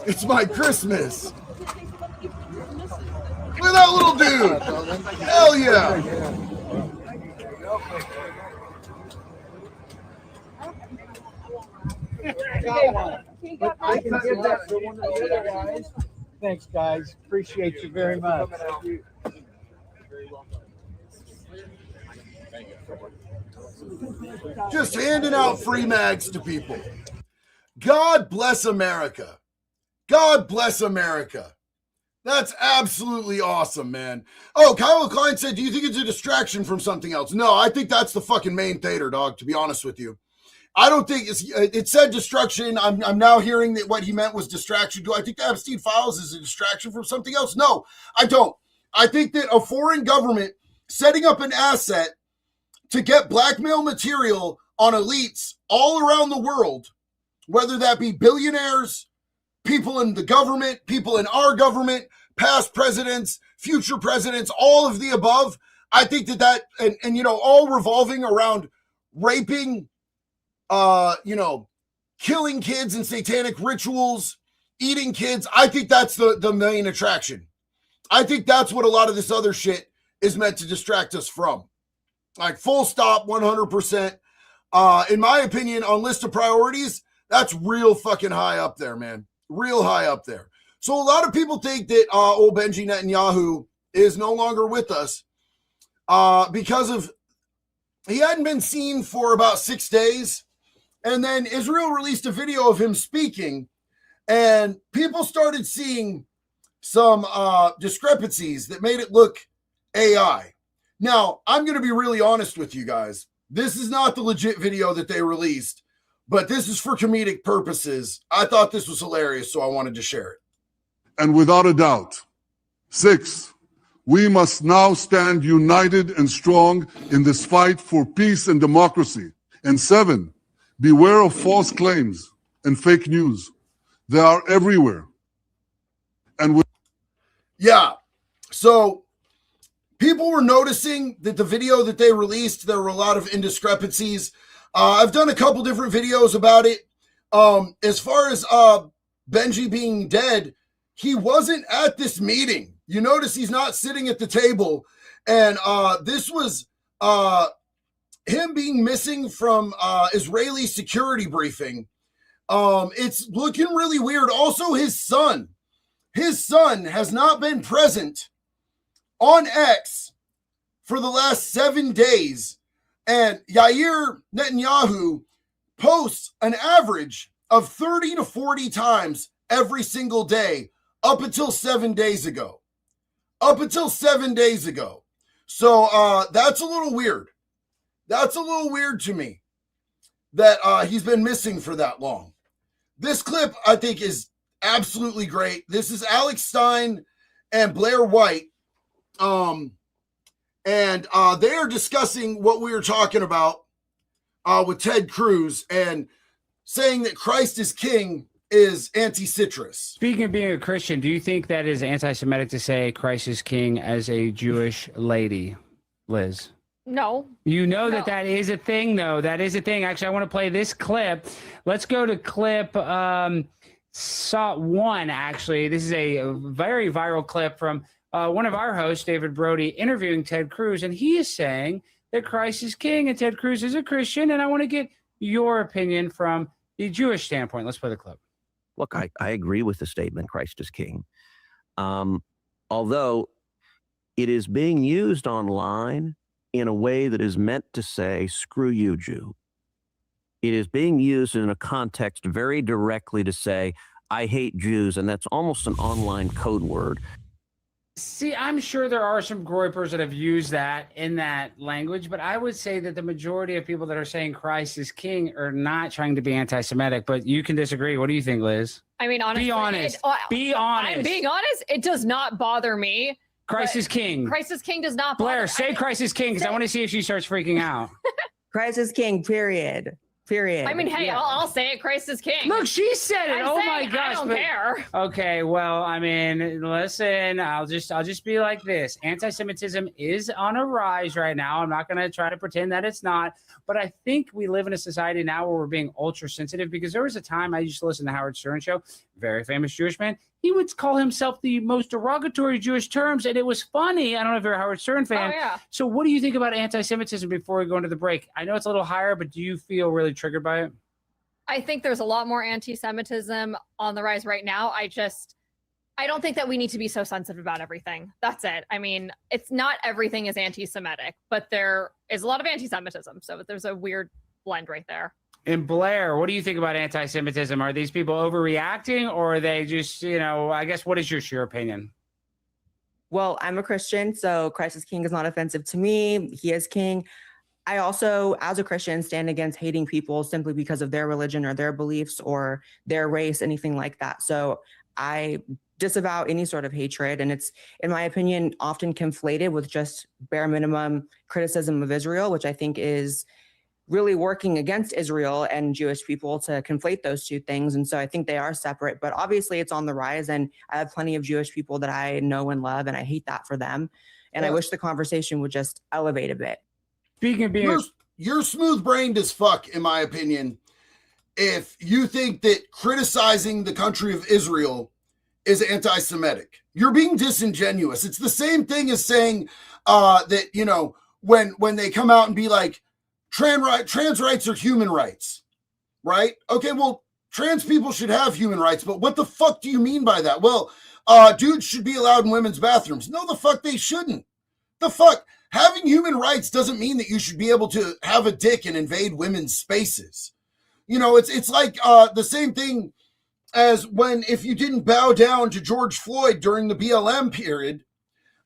Speaker 1: It's my Christmas. Look at that little dude. Hell yeah.
Speaker 16: Thanks, guys. Appreciate you very much.
Speaker 1: Just handing out free mags to people. God bless America. God bless America. That's absolutely awesome, man. Oh, Kyle Klein said, do you think it's a distraction from something else? No, I think that's the fucking main theater, dog, to be honest with you. I don't think it said destruction. I'm now hearing that what he meant was distraction. Do I think the Epstein files is a distraction from something else? No, I don't. I think that a foreign government setting up an asset to get blackmail material on elites all around the world, whether that be billionaires, people in the government, people in our government, past presidents, future presidents, all of the above. I think that and you know, all revolving around raping, killing kids in satanic rituals, eating kids. I think that's the main attraction. I think that's what a lot of this other shit is meant to distract us from. Like, full stop, 100%. In my opinion, on list of priorities, that's real fucking high up there, man. Real high up there. So a lot of people think that old Benji Netanyahu is no longer with us because of he hadn't been seen for about 6 days. And then Israel released a video of him speaking, and people started seeing some discrepancies that made it look AI. Now, I'm going to be really honest with you guys. This is not the legit video that they released, but this is for comedic purposes. I thought this was hilarious, so I wanted to share it.
Speaker 11: And without a doubt, 6, we must now stand united and strong in this fight for peace and democracy. And 7, beware of false claims and fake news. They are everywhere. And
Speaker 1: yeah, so people were noticing that the video that they released, there were a lot of indiscrepancies. I've done a couple different videos about it. As far as Benji being dead, he wasn't at this meeting. You notice he's not sitting at the table. And this was him being missing from Israeli security briefing. It's looking really weird. Also, his son has not been present on X for the last 7 days. And Yair Netanyahu posts an average of 30 to 40 times every single day up until 7 days ago. So that's a little weird. That's a little weird to me that he's been missing for that long. This clip, I think, is absolutely great. This is Alex Stein and Blair White. And and they are discussing what we were talking about with Ted Cruz and saying that Christ is king is anti-citrus.
Speaker 17: Speaking of being a Christian, do you think that is anti-Semitic to say Christ is king as a Jewish lady, Liz?
Speaker 18: No.
Speaker 17: You know that is a thing, though. That is a thing. Actually, I want to play this clip. Let's go to clip 1, actually. This is a very viral clip from one of our hosts, David Brody, interviewing Ted Cruz, and he is saying that Christ is king and Ted Cruz is a Christian, and I want to get your opinion from the Jewish standpoint. Let's play the clip.
Speaker 6: Look, I agree with the statement, Christ is king. Although it is being used online in a way that is meant to say, screw you, Jew. It is being used in a context very directly to say, I hate Jews, and that's almost an online code word.
Speaker 17: See, I'm sure there are some groypers that have used that in that language, but I would say that the majority of people that are saying Christ is king are not trying to be anti-Semitic, but you can disagree. What do you think, Liz?
Speaker 18: I mean, honestly.
Speaker 17: Be honest. Be honest.
Speaker 18: I'm being honest. It does not bother me.
Speaker 17: Christ is king.
Speaker 18: Christ is king does not bother
Speaker 17: Blair, say Christ is king because I want to see if she starts freaking out.
Speaker 19: Christ is king, period. Period.
Speaker 18: I mean, hey,
Speaker 19: Yeah.
Speaker 18: I'll say it. Christ is king.
Speaker 17: Look, she said it.
Speaker 18: I'm
Speaker 17: Oh my
Speaker 18: saying,
Speaker 17: gosh.
Speaker 18: I don't care.
Speaker 17: Okay, well, I mean, listen, I'll just be like this. Anti-Semitism is on a rise right now. I'm not going to try to pretend that it's not, but I think we live in a society now where we're being ultra sensitive, because there was a time I used to listen to Howard Stern show, very famous Jewish man. He would call himself the most derogatory Jewish terms, and it was funny. I don't know if you're a Howard Stern fan.
Speaker 18: Oh, yeah.
Speaker 17: So what do you think about anti-Semitism before we go into the break? I know it's a little higher, but do you feel really triggered by it?
Speaker 18: I think there's a lot more anti-Semitism on the rise right now. I don't think that we need to be so sensitive about everything. That's it. I mean, it's not everything is anti-Semitic, but there is a lot of anti-Semitism. So there's a weird blend right there.
Speaker 17: And Blair, what do you think about anti-Semitism? Are these people overreacting, or are they just, I guess, what is your opinion?
Speaker 19: Well, I'm a Christian, so Christ is king is not offensive to me. He is king. I also, as a Christian, stand against hating people simply because of their religion or their beliefs or their race, anything like that. So I disavow any sort of hatred. And it's, in my opinion, often conflated with just bare minimum criticism of Israel, which I think is really working against Israel and Jewish people to conflate those two things. And so I think they are separate, but obviously it's on the rise. And I have plenty of Jewish people that I know and love, and I hate that for them. And I wish the conversation would just elevate a bit.
Speaker 17: Speaking of being,
Speaker 1: you're smooth-brained as fuck, in my opinion, if you think that criticizing the country of Israel is anti-Semitic. You're being disingenuous. It's the same thing as saying that, when they come out and be like, trans rights are human rights, right? Okay, well, trans people should have human rights, but what the fuck do you mean by that? Well, dudes should be allowed in women's bathrooms. No, the fuck they shouldn't. The fuck? Having human rights doesn't mean that you should be able to have a dick and invade women's spaces. It's like the same thing as if you didn't bow down to George Floyd during the BLM period,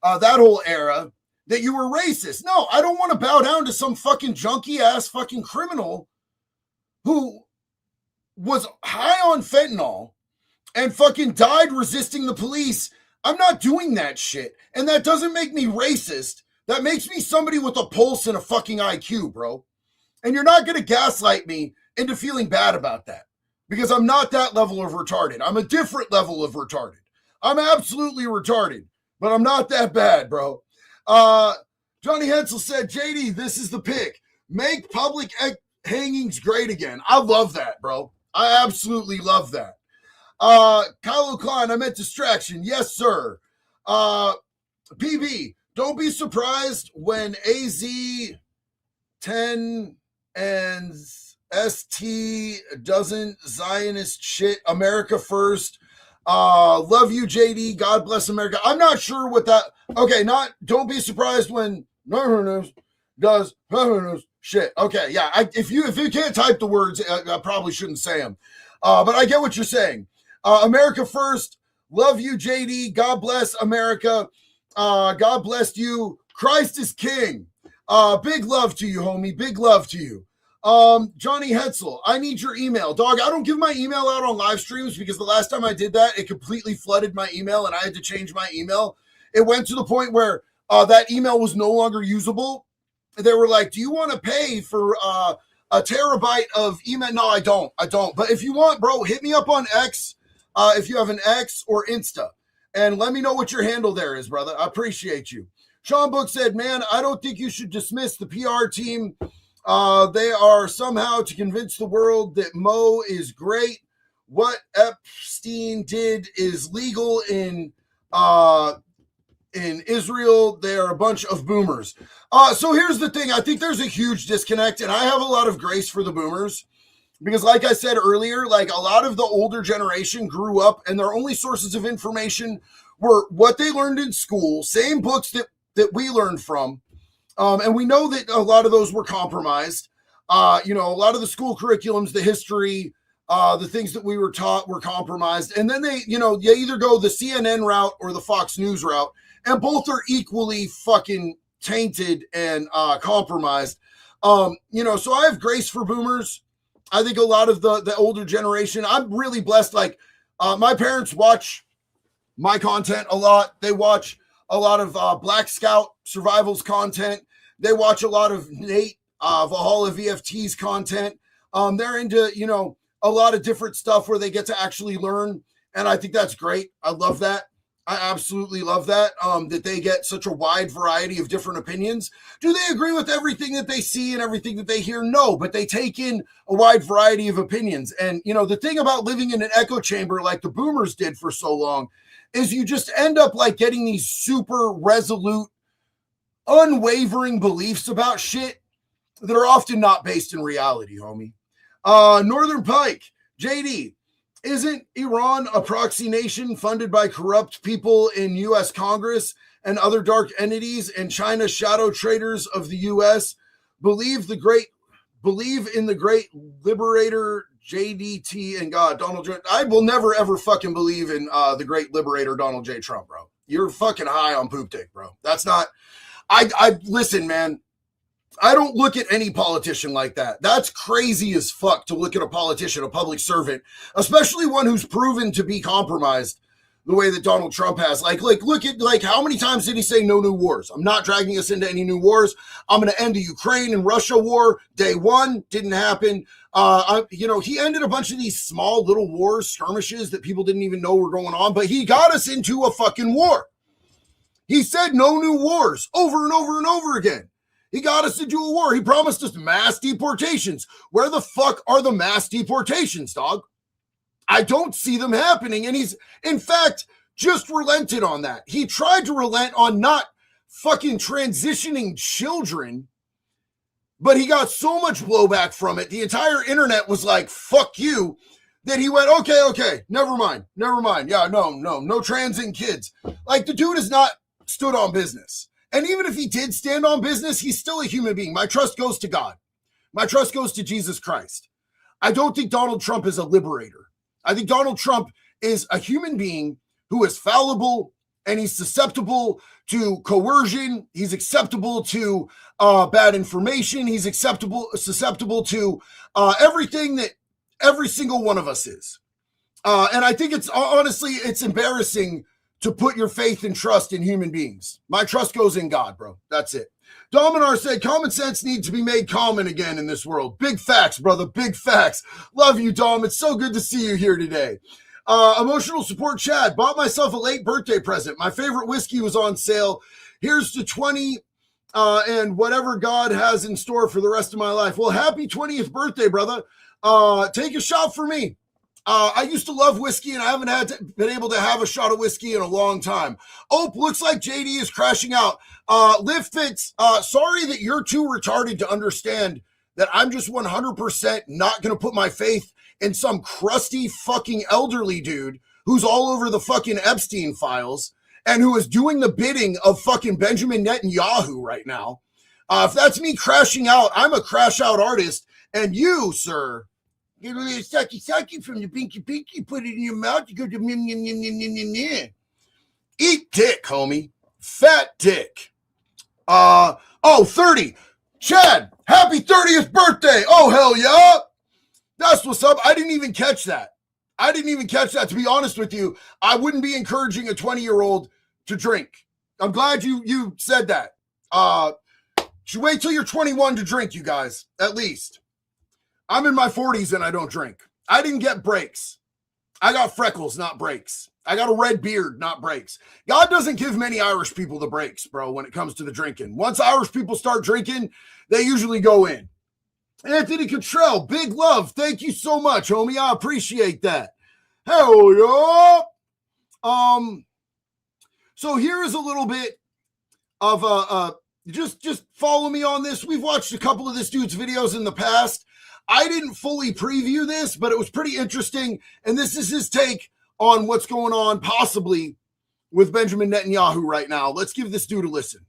Speaker 1: that whole era, that you were racist. No, I don't want to bow down to some fucking junkie ass fucking criminal who was high on fentanyl and fucking died resisting the police. I'm not doing that shit. And that doesn't make me racist. That makes me somebody with a pulse and a fucking IQ, bro. And you're not going to gaslight me into feeling bad about that, because I'm not that level of retarded. I'm a different level of retarded. I'm absolutely retarded, but I'm not that bad, bro. Johnny Hensel said, JD, this is the pick. Make public hangings great again. I love that, bro. I absolutely love that. Kyle Klein, I meant distraction. Yes, sir. PB, don't be surprised when AZ10 and ST doesn't Zionist shit. America first. Love you, JD. God bless America. I'm not sure what that. Okay, don't be surprised when does shit. Okay, yeah. If you can't type the words, I probably shouldn't say them. But I get what you're saying. America first. Love you, JD. God bless America. God bless you. Christ is king. Big love to you, homie. Big love to you. Johnny Hetzel, I need your email. Dog, I don't give my email out on live streams because the last time I did that, it completely flooded my email and I had to change my email. It went to the point where that email was no longer usable. They were like, do you want to pay for a terabyte of email? No, I don't. But if you want, bro, hit me up on X, if you have an X or Insta, and let me know what your handle there is, brother. I appreciate you. Sean Book said, man, I don't think you should dismiss the PR team. They are somehow to convince the world that Mo is great. What Epstein did is legal in Israel. They are a bunch of boomers. So here's the thing. I think there's a huge disconnect, and I have a lot of grace for the boomers because, like I said earlier, like a lot of the older generation grew up and their only sources of information were what they learned in school, same books that we learned from. And we know that a lot of those were compromised. A lot of the school curriculums, the history, the things that we were taught were compromised. And then they either go the CNN route or the Fox News route. And both are equally fucking tainted and compromised. So I have grace for boomers. I think a lot of the older generation, I'm really blessed. Like my parents watch my content a lot. They watch a lot of Black Scout Survivals content. They watch a lot of Nate Valhalla VFT's content. They're into, a lot of different stuff where they get to actually learn. And I think that's great. I love that. I absolutely love that, that they get such a wide variety of different opinions. Do they agree with everything that they see and everything that they hear? No, but they take in a wide variety of opinions. And, the thing about living in an echo chamber like the boomers did for so long is you just end up like getting these super resolute, unwavering beliefs about shit that are often not based in reality, homie. Northern Pike, JD, isn't Iran a proxy nation funded by corrupt people in U.S. Congress and other dark entities and China shadow traders of the U.S.? Believe in the great liberator JDT and God, Donald J. I will never ever fucking believe in the great liberator Donald J. Trump, bro. You're fucking high on poop dick, bro. That's not. I listen, man. I don't look at any politician like that. That's crazy as fuck to look at a politician, a public servant, especially one who's proven to be compromised the way that Donald Trump has. Like look at how many times did he say no new wars? I'm not dragging us into any new wars. I'm going to end the Ukraine and Russia war. Day one didn't happen. He ended a bunch of these small little wars, skirmishes that people didn't even know were going on, but he got us into a fucking war. He said no new wars over and over and over again. He got us into a war. He promised us mass deportations. Where the fuck are the mass deportations, dog? I don't see them happening. And he's, in fact, just relented on that. He tried to relent on not fucking transitioning children, but he got so much blowback from it. The entire internet was like, fuck you, that he went, okay, never mind. Yeah, no transing kids. Like, the dude has not stood on business. And even if he did stand on business, he's still a human being. My trust goes to God. My trust goes to Jesus Christ. I don't think Donald Trump is a liberator. I think Donald Trump is a human being who is fallible and he's susceptible to coercion. He's acceptable to bad information. He's susceptible to everything that every single one of us is. And I think it's embarrassing to put your faith and trust in human beings. My trust goes in God, bro. That's it. Dominar said, common sense needs to be made common again in this world. Big facts, brother. Big facts. Love you, Dom. It's so good to see you here today. Emotional support Chad. Bought myself a late birthday present. My favorite whiskey was on sale. Here's to 20 and whatever God has in store for the rest of my life. Well, happy 20th birthday, brother. Take a shot for me. I used to love whiskey, and I haven't been able to have a shot of whiskey in a long time. Looks like JD is crashing out. Liv Fitz, sorry that you're too retarded to understand that I'm just 100% not going to put my faith in some crusty fucking elderly dude who's all over the fucking Epstein files and who is doing the bidding of fucking Benjamin Netanyahu right now. If that's me crashing out, I'm a crash out artist, and you, sir, get a little sucky from the pinky, put it in your mouth, you go to eat dick, homie. Fat dick. 30. Chad, happy 30th birthday. Oh, hell yeah. That's what's up. I didn't even catch that. To be honest with you, I wouldn't be encouraging a 20-year-old to drink. I'm glad you said that. Should wait till you're 21 to drink, you guys, at least. I'm in my 40s and I don't drink. I didn't get breaks. I got freckles, not breaks. I got a red beard, not breaks. God doesn't give many Irish people the breaks, bro, when it comes to the drinking. Once Irish people start drinking, they usually go in. Anthony Cottrell, big love. Thank you so much, homie. I appreciate that. Hell yeah. So here is a little bit of just follow me on this. We've watched a couple of this dude's videos in the past. I didn't fully preview this, but it was pretty interesting. And this is his take on what's going on possibly with Benjamin Netanyahu right now. Let's give this dude a listen.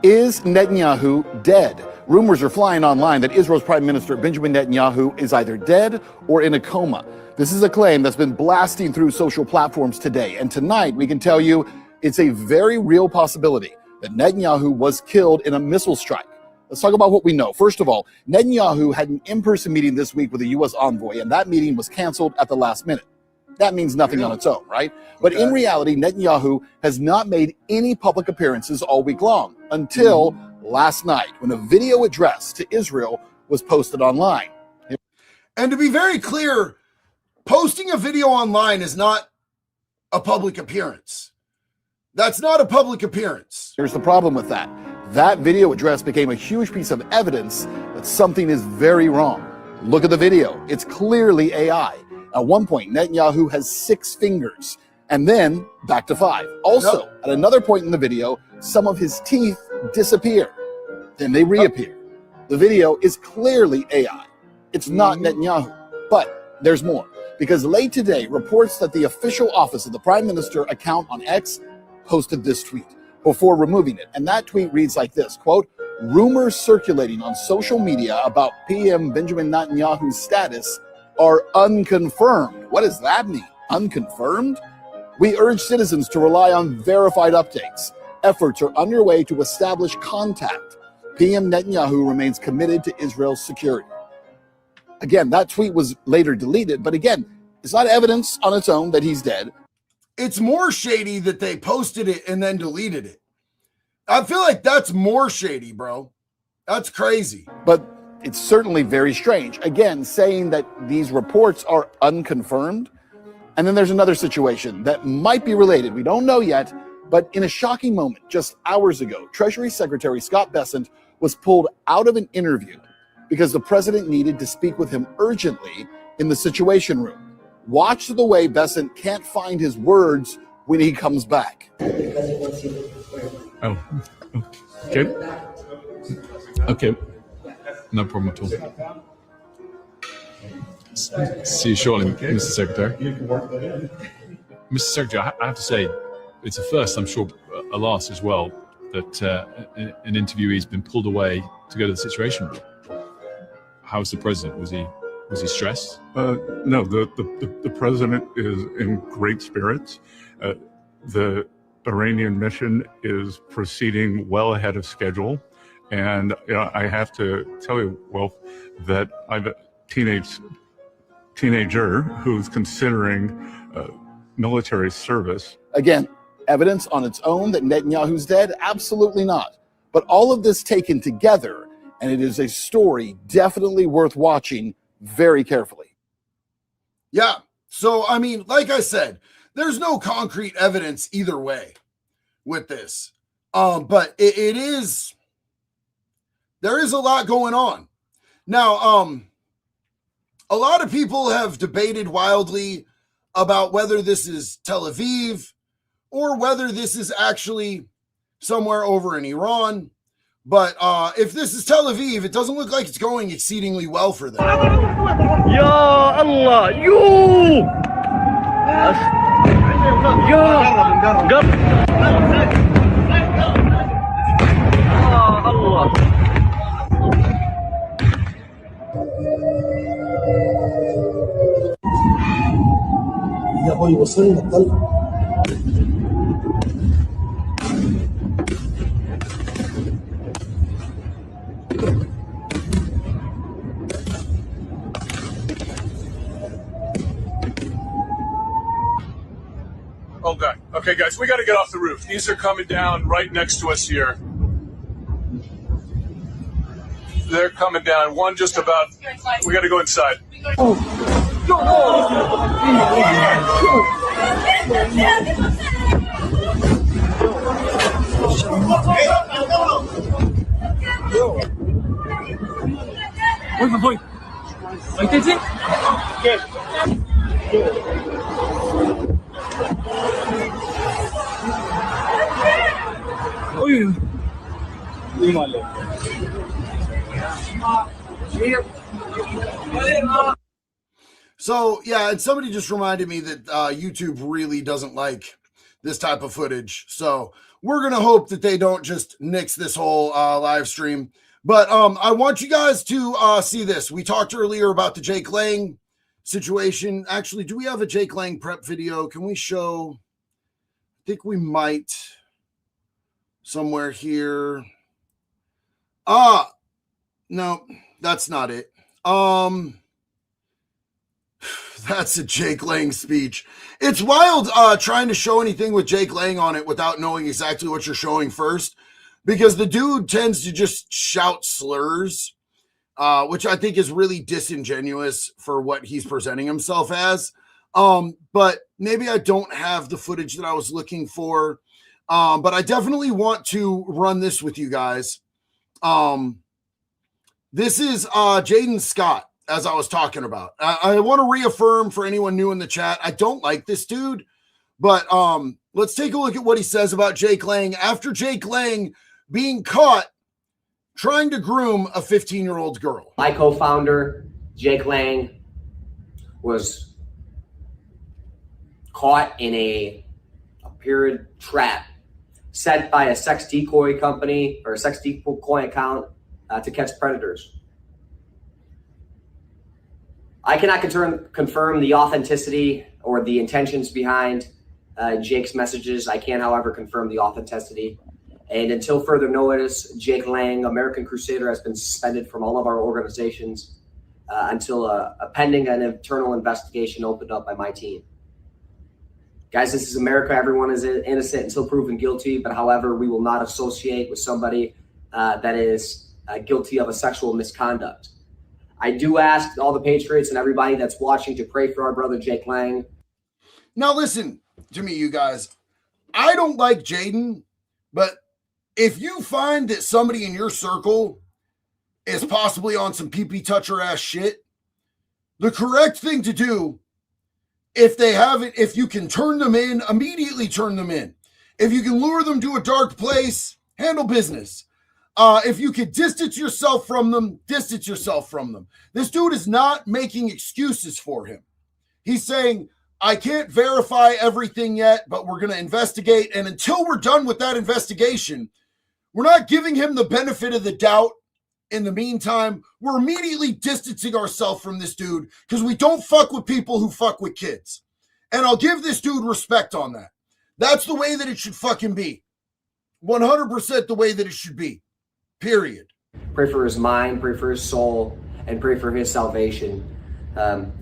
Speaker 20: Is Netanyahu dead? Rumors are flying online that Israel's Prime Minister Benjamin Netanyahu is either dead or in a coma. This is a claim that's been blasting through social platforms today. And tonight we can tell you it's a very real possibility that Netanyahu was killed in a missile strike. Let's talk about what we know. First of all, Netanyahu had an in-person meeting this week with a U.S. envoy, and that meeting was canceled at the last minute. That means nothing on its own, right? But in reality, Netanyahu has not made any public appearances all week long until last night when a video address to Israel was posted online.
Speaker 1: And to be very clear, posting a video online is not a public appearance. That's not a public appearance.
Speaker 20: Here's the problem with that. That video address became a huge piece of evidence that something is very wrong. Look at the video. It's clearly AI. At one point, Netanyahu has 6 fingers, and then back to 5. Also, at another point in the video, some of his teeth disappear. Then they reappear. The video is clearly AI. It's not Netanyahu. But there's more, because late today, reports that the official office of the Prime Minister account on X posted this tweet before removing it. And that tweet reads like this, quote, rumors circulating on social media about PM Benjamin Netanyahu's status are unconfirmed. What does that mean? Unconfirmed? We urge citizens to rely on verified updates. Efforts are underway to establish contact. PM Netanyahu remains committed to Israel's security. Again, that tweet was later deleted, but again, it's not evidence on its own that he's dead.
Speaker 1: It's more shady that they posted it and then deleted it. I feel like that's more shady, bro. That's crazy.
Speaker 20: But it's certainly very strange. Again, saying that these reports are unconfirmed. And then there's another situation that might be related. We don't know yet, but in a shocking moment just hours ago, Treasury Secretary Scott Bessent was pulled out of an interview because the president needed to speak with him urgently in the Situation Room. Watch the way Bessent can't find his words when he comes back.
Speaker 21: Oh, okay. Okay. No problem at all. See you shortly, Mr. Secretary. Mr. Secretary, I have to say, it's a first, I'm sure a last as well, that an interviewee's been pulled away to go to the Situation Room. How's the president? Was he stressed?
Speaker 22: No, the president is in great spirits. The Iranian mission is proceeding well ahead of schedule. And I have to tell you, Wolf, that I have a teenager who's considering military service.
Speaker 20: Again, evidence on its own that Netanyahu's dead? Absolutely not. But all of this taken together, and it is a story definitely worth watching very carefully.
Speaker 1: Yeah. So, I mean, like I said, there's no concrete evidence either way with this. But it is, there is a lot going on. Now, a lot of people have debated wildly about whether this is Tel Aviv or whether this is actually somewhere over in Iran. But if this is Tel Aviv, it doesn't look like it's going exceedingly well for them.
Speaker 23: Ya Allah, you! Allah.
Speaker 24: يا ابوي وصلنا الطلق.
Speaker 21: Okay, guys, we got to get off the roof. These are coming down right next to us here. They're coming down. One just about. We got to go inside.
Speaker 23: Voy. ¿Oíste? ¿Qué? Uy. Muy malo.
Speaker 1: So, yeah, and somebody just reminded me that YouTube really doesn't like this type of footage. So we're going to hope that they don't just nix this whole live stream. But I want you guys to see this. We talked earlier about the Jake Lang situation. Actually, do we have a Jake Lang prep video? Can we show? I think we might somewhere here. No, that's not it. That's a Jake Lang speech. It's wild trying to show anything with Jake Lang on it without knowing exactly what you're showing first, because the dude tends to just shout slurs, which I think is really disingenuous for what he's presenting himself as. But maybe I don't have the footage that I was looking for. But I definitely want to run this with you guys. This is Jaden Scott, as I was talking about. I want to reaffirm for anyone new in the chat, I don't like this dude, but let's take a look at what he says about Jake Lang after Jake Lang being caught trying to groom a 15-year-old girl.
Speaker 3: My co-founder, Jake Lang, was caught in a pyramid trap set by a sex decoy company or a sex decoy account to catch predators. I cannot confirm the authenticity or the intentions behind Jake's messages. I can, however, confirm the authenticity. And until further notice, Jake Lang, American Crusader, has been suspended from all of our organizations until a pending an internal investigation opened up by my team. Guys, this is America. Everyone is innocent until proven guilty. But however, we will not associate with somebody that is guilty of a sexual misconduct. I do ask all the patriots and everybody that's watching to pray for our brother Jake Lang.
Speaker 1: Now listen to me, you guys. I don't like Jaden, but if you find that somebody in your circle is possibly on some pee-pee toucher ass shit, the correct thing to do, if they haven't, if you can turn them in, immediately turn them in. If you can lure them to a dark place, handle business. If you could distance yourself from them, distance yourself from them. This dude is not making excuses for him. He's saying, I can't verify everything yet, but we're going to investigate. And until we're done with that investigation, we're not giving him the benefit of the doubt. In the meantime, we're immediately distancing ourselves from this dude because we don't fuck with people who fuck with kids. And I'll give this dude respect on that. That's the way that it should fucking be. 100% the way that it should be. Period.
Speaker 3: Pray for his mind, pray for his soul, and pray for his salvation.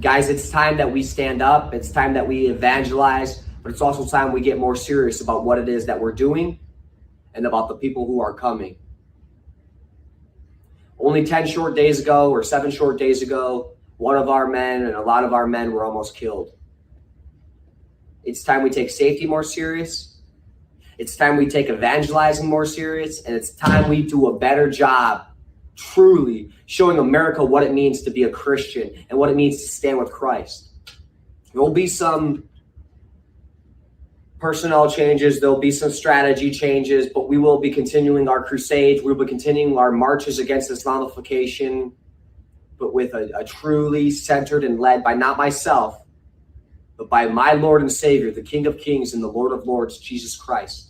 Speaker 3: Guys, it's time that we stand up. It's time that we evangelize, but it's also time we get more serious about what it is that we're doing and about the people who are coming. Only 10 short days ago or 7 short days ago, one of our men and a lot of our men were almost killed. It's time we take safety more serious. It's time we take evangelizing more serious, and it's time we do a better job truly showing America what it means to be a Christian and what it means to stand with Christ. There will be some personnel changes, there'll be some strategy changes, but we will be continuing our crusades. We'll be continuing our marches against Islamification, but with a truly centered and led by not myself, but by my Lord and Savior, the King of Kings and the Lord of Lords, Jesus Christ.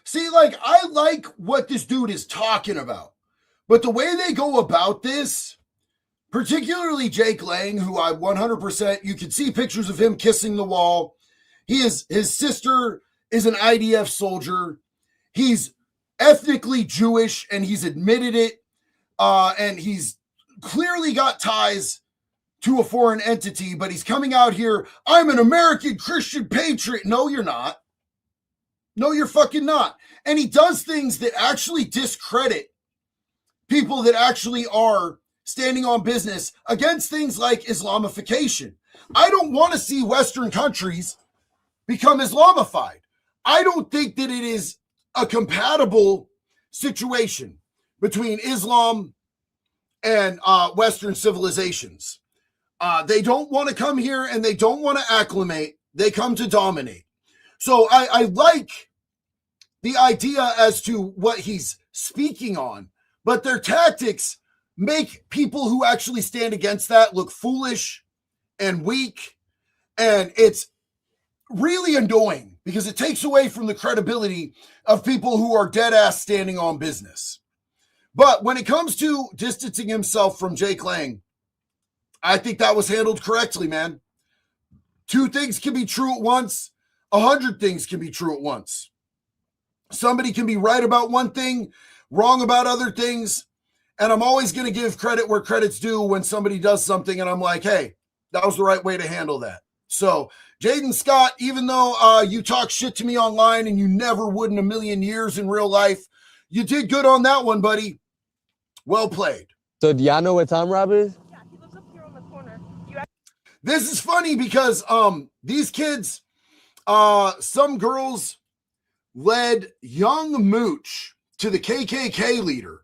Speaker 1: See, like, I like what this dude is talking about, but the way they go about this, particularly Jake Lang, who I 100%, you can see pictures of him kissing the wall. His sister is an IDF soldier. He's ethnically Jewish, and he's admitted it, and he's clearly got ties to a foreign entity, but he's coming out here, I'm an American Christian patriot. No, you're not. No, you're fucking not. And he does things that actually discredit people that actually are standing on business against things like Islamification. I don't want to see Western countries become Islamified. I don't think that it is a compatible situation between Islam and Western civilizations. They don't want to come here and they don't want to acclimate. They come to dominate. So I like the idea as to what he's speaking on, but their tactics make people who actually stand against that look foolish and weak. And it's really annoying because it takes away from the credibility of people who are dead ass standing on business. But when it comes to distancing himself from Jake Lang, I think that was handled correctly, man. 2 things can be true at once. 100 things can be true at once. Somebody can be right about one thing, wrong about other things. And I'm always going to give credit where credit's due when somebody does something and I'm like, hey, that was the right way to handle that. So, Jaden Scott, even though you talk shit to me online and you never would in a million years in real life, you did good on that one, buddy. Well played.
Speaker 4: So, do y'all know what time Rob is?
Speaker 5: Yeah, he lives up here on the corner.
Speaker 1: This is funny because these kids, some girls led young Mooch to the KKK leader,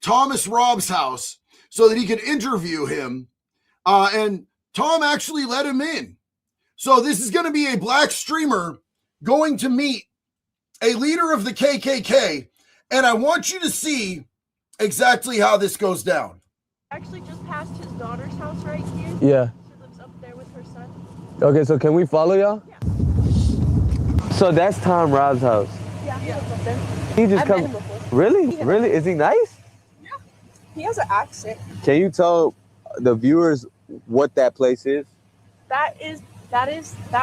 Speaker 1: Thomas Rob's house, so that he could interview him. And Tom actually let him in. So this is going to be a black streamer going to meet a leader of the KKK. And I want you to see exactly how this goes down.
Speaker 5: Actually just passed his daughter's house right here.
Speaker 4: Yeah.
Speaker 5: She lives up there with her son.
Speaker 4: Okay, so can we follow y'all? Yeah. So that's Tom Rob's house.
Speaker 5: Yeah, he lives up there.
Speaker 4: He just
Speaker 5: I've
Speaker 4: come.
Speaker 5: met him before.
Speaker 4: Really? Really? Is he nice?
Speaker 5: Yeah. He has an accent.
Speaker 4: Can you tell the viewers what that place is?
Speaker 5: That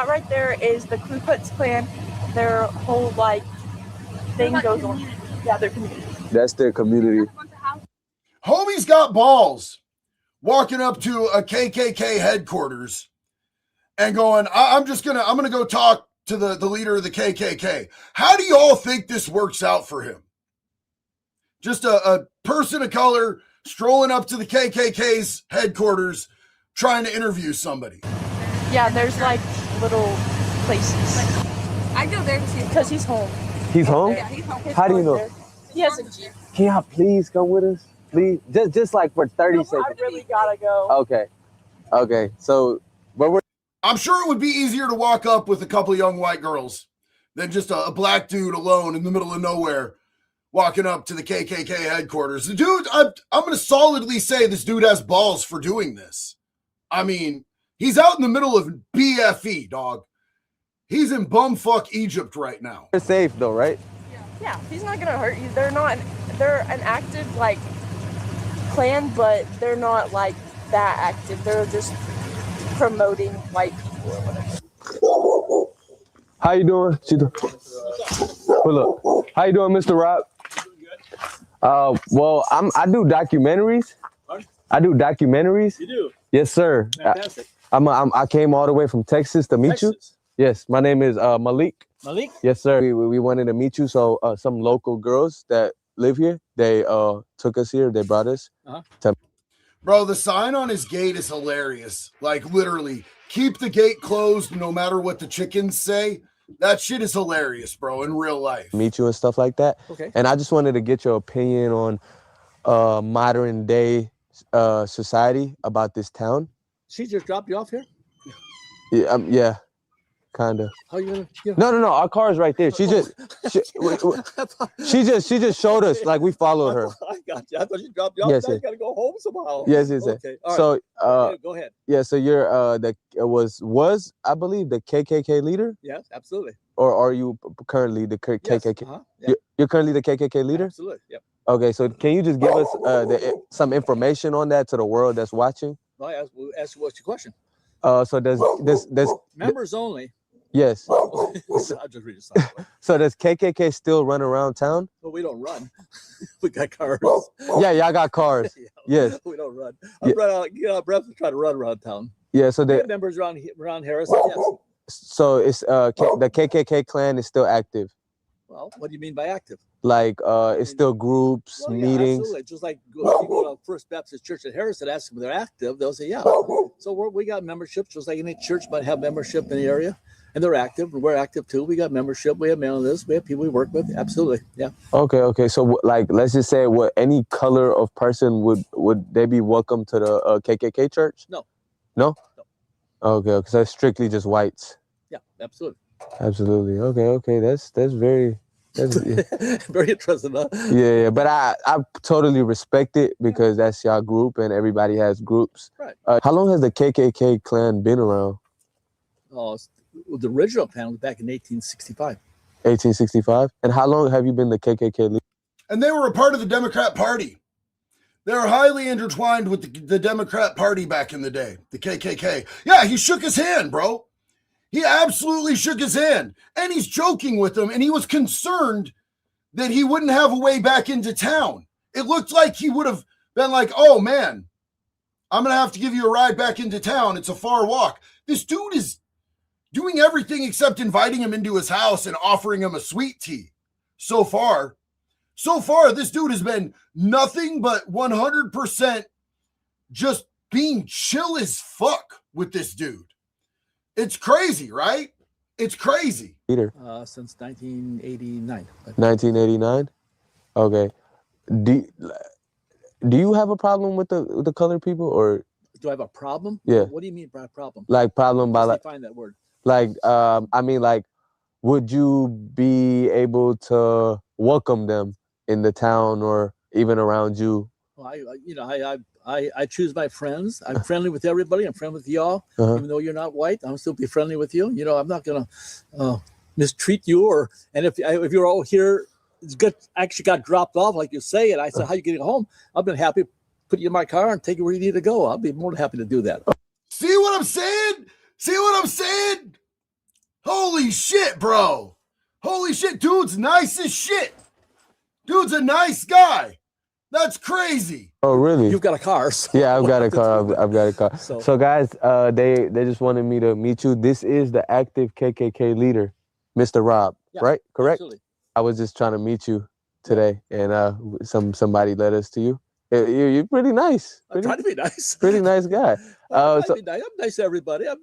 Speaker 5: right there is the Ku Klux Klan. Their whole thing goes on. Yeah, their community.
Speaker 4: That's their community.
Speaker 1: Homie's got balls walking up to a KKK headquarters and going, I'm gonna go talk to the leader of the KKK. How do you all think this works out for him? Just a person of color strolling up to the KKK's headquarters trying to interview somebody.
Speaker 5: Yeah, there's little places. I go there too because he's home.
Speaker 4: He's home?
Speaker 5: Yeah, he's home.
Speaker 4: How do you know?
Speaker 5: There. He has a Jeep.
Speaker 4: Can y'all please come with us? Please, just for 30 seconds.
Speaker 5: I really gotta go.
Speaker 4: Okay. So,
Speaker 1: I'm sure it would be easier to walk up with a couple of young white girls than just a black dude alone in the middle of nowhere walking up to the KKK headquarters. The dude, I'm going to solidly say this dude has balls for doing this. I mean, he's out in the middle of BFE, dog. He's in bumfuck Egypt right now.
Speaker 4: They're safe though, right?
Speaker 5: Yeah, he's not gonna hurt you. They're an active clan, but they're not that active. They're just promoting white people or whatever.
Speaker 4: How you doing? Pull up. How you doing, Mr. Rob? Well, I do documentaries. I do documentaries.
Speaker 23: You do?
Speaker 4: Yes, sir.
Speaker 23: Fantastic.
Speaker 4: I came all the way from Texas to meet you. Yes, my name is Malik.
Speaker 23: Malik?
Speaker 4: Yes, sir. We wanted to meet you. So some local girls that live here, they took us here. They brought us.
Speaker 1: Bro, the sign on his gate is hilarious. Literally, keep the gate closed no matter what the chickens say. That shit is hilarious, bro, in real life.
Speaker 4: Meet you and stuff like that.
Speaker 23: Okay.
Speaker 4: And I just wanted to get your opinion on modern day society about this town.
Speaker 23: She just dropped you off here?
Speaker 4: Yeah. Kind of.
Speaker 23: How you gonna? Yeah.
Speaker 4: No. Our car is right there. She just showed us. We followed her.
Speaker 23: I got you. I thought you dropped you off.
Speaker 4: Yes,
Speaker 23: Now you gotta go home somehow.
Speaker 4: Yes.
Speaker 23: Okay. All
Speaker 4: So
Speaker 23: right. Go ahead.
Speaker 4: Yeah. So you're was I believe the KKK leader?
Speaker 23: Yes, absolutely.
Speaker 4: Or are you currently the KKK?
Speaker 23: Yes, yeah.
Speaker 4: You're currently the KKK leader?
Speaker 23: Absolutely. Yep.
Speaker 4: Okay. So can you just give us some information on that to the world that's watching?
Speaker 23: No, ask what's your question?
Speaker 4: So does
Speaker 23: Members only.
Speaker 4: Yes.
Speaker 23: I'll just read it.
Speaker 4: So does KKK still run around town?
Speaker 23: Well, we don't run. We got cars.
Speaker 4: Yeah, y'all got cars. Yes.
Speaker 23: We don't run. I get out of breath and try to run around town.
Speaker 4: Yeah. So
Speaker 23: We have members around Harris. Yes.
Speaker 4: So it's the KKK clan is still active.
Speaker 23: Well, what do you mean by active?
Speaker 4: Like, it's still groups,
Speaker 23: Well, yeah,
Speaker 4: meetings.
Speaker 23: absolutely. Just like you go to First Baptist Church in Harrison, ask them if they're active, they'll say, yeah. So we got memberships, just like any church might have membership in the area, and they're active. We're active too. We got membership. We have mailing lists. We have people we work with. Absolutely, yeah.
Speaker 4: Okay. So, like, let's just say, what any color of person would they be welcome to the KKK church?
Speaker 23: No.
Speaker 4: No. Okay. So it's strictly just whites.
Speaker 23: Yeah, absolutely.
Speaker 4: Absolutely. Okay. That's very.
Speaker 23: Very interesting, huh?
Speaker 4: Yeah, but I totally respect it because that's your group and everybody has groups.
Speaker 23: Right.
Speaker 4: How long has the KKK clan been around?
Speaker 23: The original plan was back in 1865.
Speaker 4: 1865? And how long have you been the KKK leader?
Speaker 1: And they were a part of the Democrat Party. They were highly intertwined with the Democrat Party back in the day, the KKK. Yeah, he shook his hand, bro. He absolutely shook his hand. And he's joking with them, and he was concerned that he wouldn't have a way back into town. It looked like he would have been like, oh, man, I'm going to have to give you a ride back into town. It's a far walk. This dude is doing everything except inviting him into his house and offering him a sweet tea. So far, this dude has been nothing but 100% just being chill as fuck with this dude. It's crazy, right? It's crazy.
Speaker 4: Leader.
Speaker 23: Since 1989.
Speaker 4: 1989? Okay. Do you have a problem with the colored people, or?
Speaker 23: Do I have a problem?
Speaker 4: Yeah.
Speaker 23: What do you mean by problem?
Speaker 4: Like problem by like.
Speaker 23: Define that word.
Speaker 4: Like, I mean, like, would you be able to welcome them in the town or even around you?
Speaker 23: Well, I choose my friends. I'm friendly with everybody. I'm friendly with y'all. Even though you're not white, I'll still be friendly with you. I'm not gonna mistreat you. And if you're all here, actually got dropped off, like you say, and I said, "How you getting home?" I've been happy to put you in my car and take you where you need to go. I'll be more than happy to do that.
Speaker 1: See what I'm saying? Holy shit, bro! Holy shit, dude's nice as shit. Dude's a nice guy. That's crazy.
Speaker 4: Oh, really?
Speaker 23: You've got a car. So.
Speaker 4: Yeah, I've got a car. I've got a car. So guys, they just wanted me to meet you. This is the active KKK leader, Mr. Rob, right? Correct?
Speaker 23: Absolutely.
Speaker 4: I was just trying to meet you today, and somebody led us to you. You're pretty nice.
Speaker 23: I'm trying to be nice.
Speaker 4: Pretty nice guy.
Speaker 23: I'm nice to everybody. I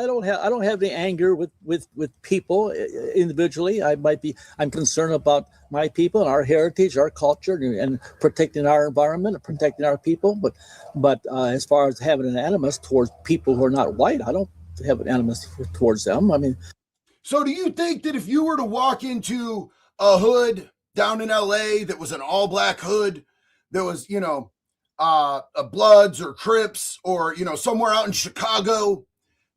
Speaker 23: don't have any anger with people individually. I'm concerned about my people and our heritage, our culture, and protecting our environment and protecting our people. But as far as having an animus towards people who are not white, I don't have an animus towards them. I mean,
Speaker 1: so do you think that if you were to walk into a hood down in LA that was an all-black hood, there was, a Bloods or Crips or, somewhere out in Chicago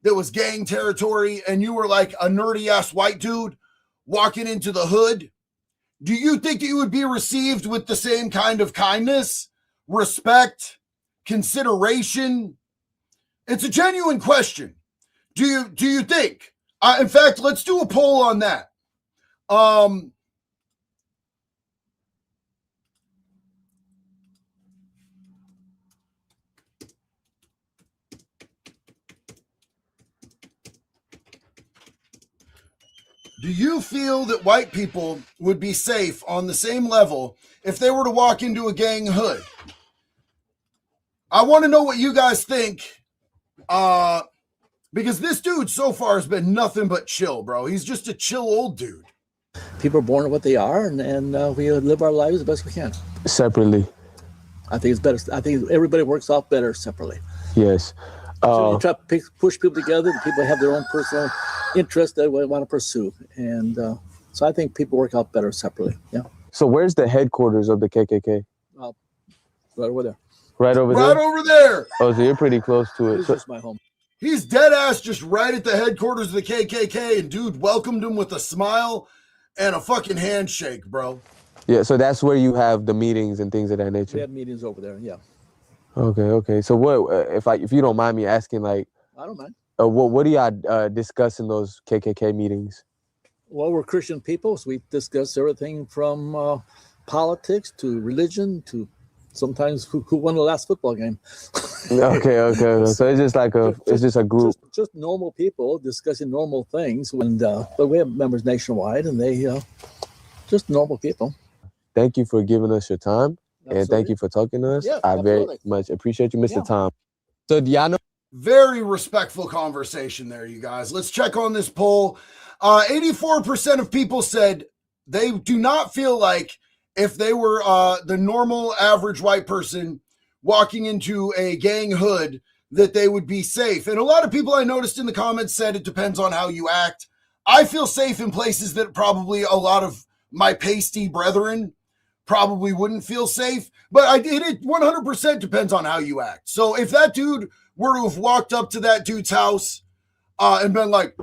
Speaker 1: that was gang territory, and you were like a nerdy ass white dude walking into the hood, do you think that you would be received with the same kind of kindness, respect, consideration? It's a genuine question. Do you think? In fact, let's do a poll on that. Do you feel that white people would be safe on the same level if they were to walk into a gang hood? I want to know what you guys think, because this dude so far has been nothing but chill, bro. He's just a chill old dude.
Speaker 23: People are born what they are, and we live our lives the best we can.
Speaker 4: Separately.
Speaker 23: I think it's better. I think everybody works out better separately.
Speaker 4: Yes.
Speaker 23: So you try to push people together, and people have their own personal interests that they want to pursue. And so I think people work out better separately. Yeah.
Speaker 4: So where's the headquarters of the KKK?
Speaker 23: Right over there.
Speaker 4: Right over there?
Speaker 1: Right over there.
Speaker 4: Oh, so you're pretty close to it.
Speaker 23: It's just my home.
Speaker 1: He's dead ass just right at the headquarters of the KKK, and dude welcomed him with a smile and a fucking handshake, bro.
Speaker 4: Yeah, so that's where you have the meetings and things of that nature.
Speaker 23: We have meetings over there, yeah.
Speaker 4: Okay. So what if you don't mind me asking, like,
Speaker 23: I don't mind.
Speaker 4: What do y'all discuss in those KKK meetings?
Speaker 23: Well, we're Christian people, so we discuss everything from politics to religion to sometimes who won the last football game.
Speaker 4: Okay. So it's just like a group.
Speaker 23: Just normal people discussing normal things. And but we have members nationwide, and they just normal people.
Speaker 4: Thank you for giving us your time. And thank you for talking to us.
Speaker 23: Yeah,
Speaker 4: I very
Speaker 23: absolutely.
Speaker 4: much appreciate you, Mr.
Speaker 23: Yeah.
Speaker 4: Tom. So do y'all know?
Speaker 1: Very respectful conversation there, you guys. Let's check on this poll. 84% of people said they do not feel like if they were the normal average white person walking into a gang hood that they would be safe. And a lot of people I noticed in the comments said it depends on how you act. I feel safe in places that probably a lot of my pasty brethren probably wouldn't feel safe, but it 100% depends on how you act. So if that dude were to have walked up to that dude's house and been like,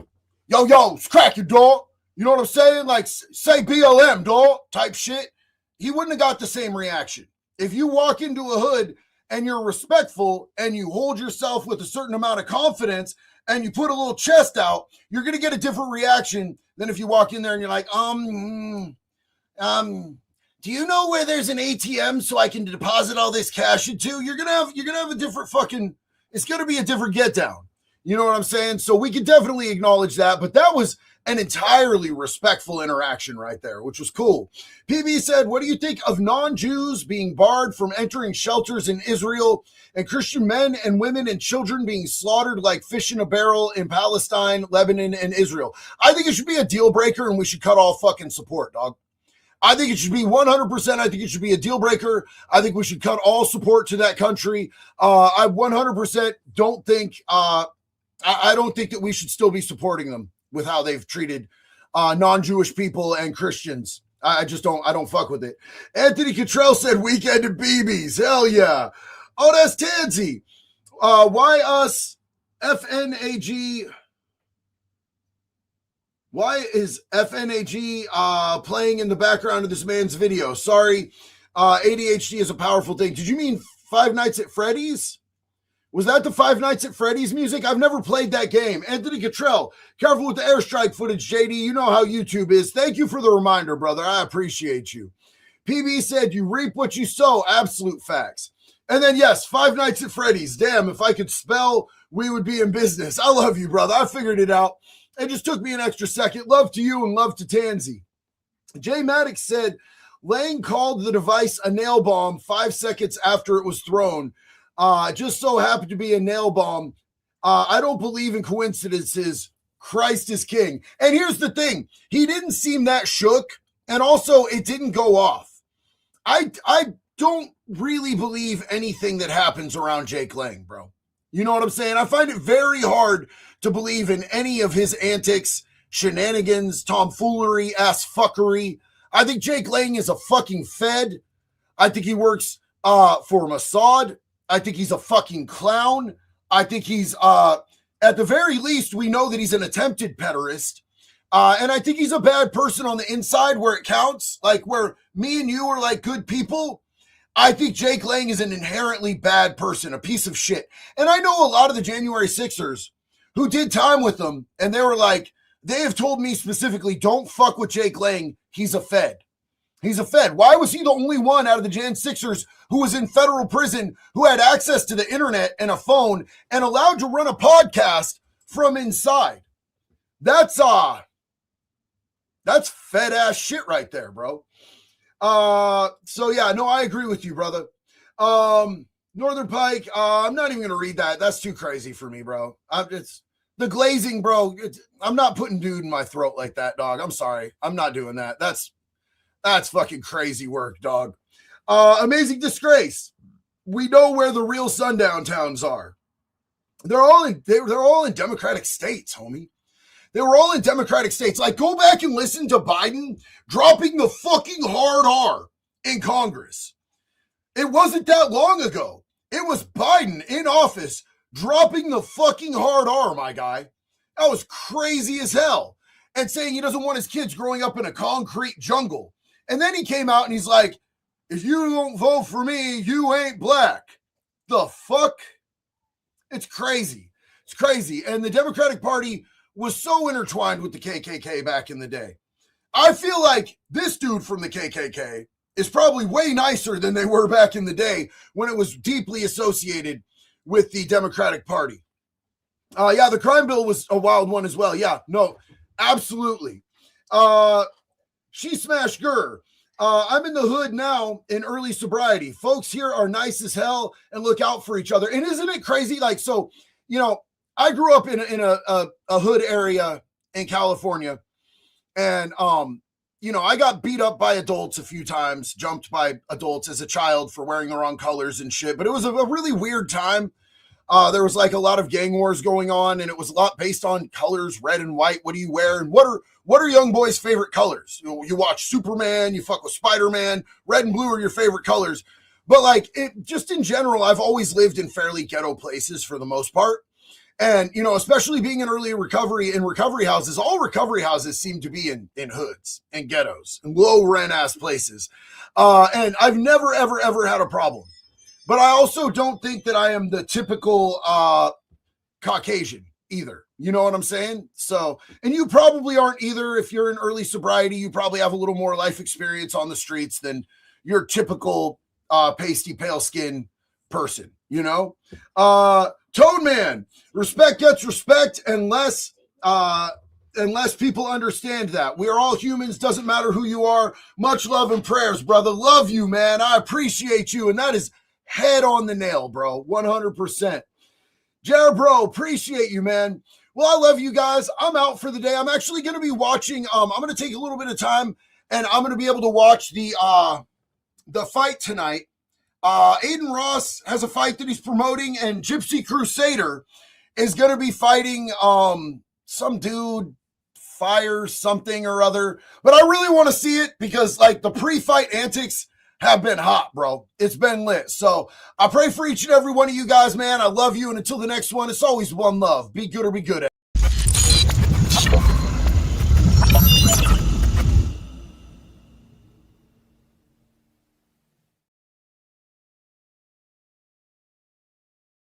Speaker 1: yo, crack your door, you know what I'm saying? Like, say BLM, dog, type shit, he wouldn't have got the same reaction. If you walk into a hood and you're respectful and you hold yourself with a certain amount of confidence and you put a little chest out, you're going to get a different reaction than if you walk in there and you're like, do you know where there's an ATM so I can deposit all this cash into? You're gonna have a different fucking. It's gonna be a different get down. You know what I'm saying? So we can definitely acknowledge that. But that was an entirely respectful interaction right there, which was cool. PB said, "What do you think of non-Jews being barred from entering shelters in Israel and Christian men and women and children being slaughtered like fish in a barrel in Palestine, Lebanon, and Israel?" I think it should be a deal breaker, and we should cut all fucking support, dog. I think it should be 100%. I think it should be a deal breaker. I think we should cut all support to that country. I 100% don't think, I don't think that we should still be supporting them with how they've treated non-Jewish people and Christians. I don't fuck with it. Anthony Cottrell said weekend at BB's. Hell yeah. Oh, that's Tansy. Why us FNAG? Why is FNAG playing in the background of this man's video? Sorry, ADHD is a powerful thing. Did you mean Five Nights at Freddy's? Was that the Five Nights at Freddy's music? I've never played that game. Anthony Cottrell, careful with the airstrike footage, JD. You know how YouTube is. Thank you for the reminder, brother. I appreciate you. PB said you reap what you sow. Absolute facts. And then, yes, Five Nights at Freddy's. Damn, if I could spell, we would be in business. I love you, brother. I figured it out. It just took me an extra second. Love to you and love to Tansy. Jay Maddox said, Lang called the device a nail bomb 5 seconds after it was thrown. Just so happened to be a nail bomb. I don't believe in coincidences. Christ is king. And here's the thing. He didn't seem that shook. And also, it didn't go off. I don't really believe anything that happens around Jake Lang, bro. You know what I'm saying? I find it very hard to believe in any of his antics, shenanigans, tomfoolery, ass fuckery. I think Jake Lang is a fucking fed. I think he works for Mossad. I think he's a fucking clown. I think he's, at the very least, we know that he's an attempted pederast. And I think he's a bad person on the inside where it counts, like where me and you are like good people. I think Jake Lang is an inherently bad person, a piece of shit. And I know a lot of the January 6ers who did time with them, and they were like, they have told me specifically, don't fuck with Jake Lang. He's a fed. He's a fed. Why was he the only one out of the Jan 6ers who was in federal prison, who had access to the internet and a phone and allowed to run a podcast from inside? That's fed ass shit right there, bro. So yeah, no, I agree with you, brother. Northern Pike, I'm not even going to read that. That's too crazy for me, bro. It's the glazing, bro. I'm not putting dude in my throat like that, dog. I'm sorry. I'm not doing that. That's fucking crazy work, dog. Amazing Disgrace. We know where the real sundown towns are. They're all in Democratic states, homie. They were all in Democratic states. Like, go back and listen to Biden dropping the fucking hard R in Congress. It wasn't that long ago. It was Biden in office dropping the fucking hard R, my guy. That was crazy as hell. And saying he doesn't want his kids growing up in a concrete jungle. And then he came out and he's like, if you don't vote for me, you ain't black. The fuck? It's crazy. It's crazy. And the Democratic Party was so intertwined with the KKK back in the day. I feel like this dude from the KKK is probably way nicer than they were back in the day when it was deeply associated with the Democratic Party. Yeah, the crime bill was a wild one as well. Yeah, no, absolutely. She smashed Gurr. I'm in the hood now in early sobriety. Folks here are nice as hell and look out for each other. And isn't it crazy? Like, so, you know, I grew up in a hood area in California, and you know, I got beat up by adults a few times, jumped by adults as a child for wearing the wrong colors and shit. But it was a really weird time. There was like a lot of gang wars going on, and it was a lot based on colors, red and white. What do you wear? And what are young boys' favorite colors? You watch Superman, you fuck with Spider-Man, red and blue are your favorite colors. But like, it just in general, I've always lived in fairly ghetto places for the most part. And, you know, especially being in early recovery, in recovery houses, all recovery houses seem to be in hoods and ghettos and low rent ass places. And I've never, ever, ever had a problem. But I also don't think that I am the typical Caucasian either. You know what I'm saying? So, and you probably aren't either. If you're in early sobriety, you probably have a little more life experience on the streets than your typical pasty, pale skin person, you know? Toad Man, respect gets respect unless people understand that. We are all humans, doesn't matter who you are. Much love and prayers, brother. Love you, man. I appreciate you. And that is head on the nail, bro. 100%. Jared, bro, appreciate you, man. Well, I love you guys. I'm out for the day. I'm actually going to be watching. I'm going to take a little bit of time, and I'm going to be able to watch the fight tonight. Aiden Ross has a fight that he's promoting, and Gypsy Crusader is going to be fighting some dude, Fire something or other. But I really want to see it because, like, the pre-fight antics have been hot, bro. It's been lit. So I pray for each and every one of you guys, man. I love you. And until the next one, it's always one love. Be good or be good at it.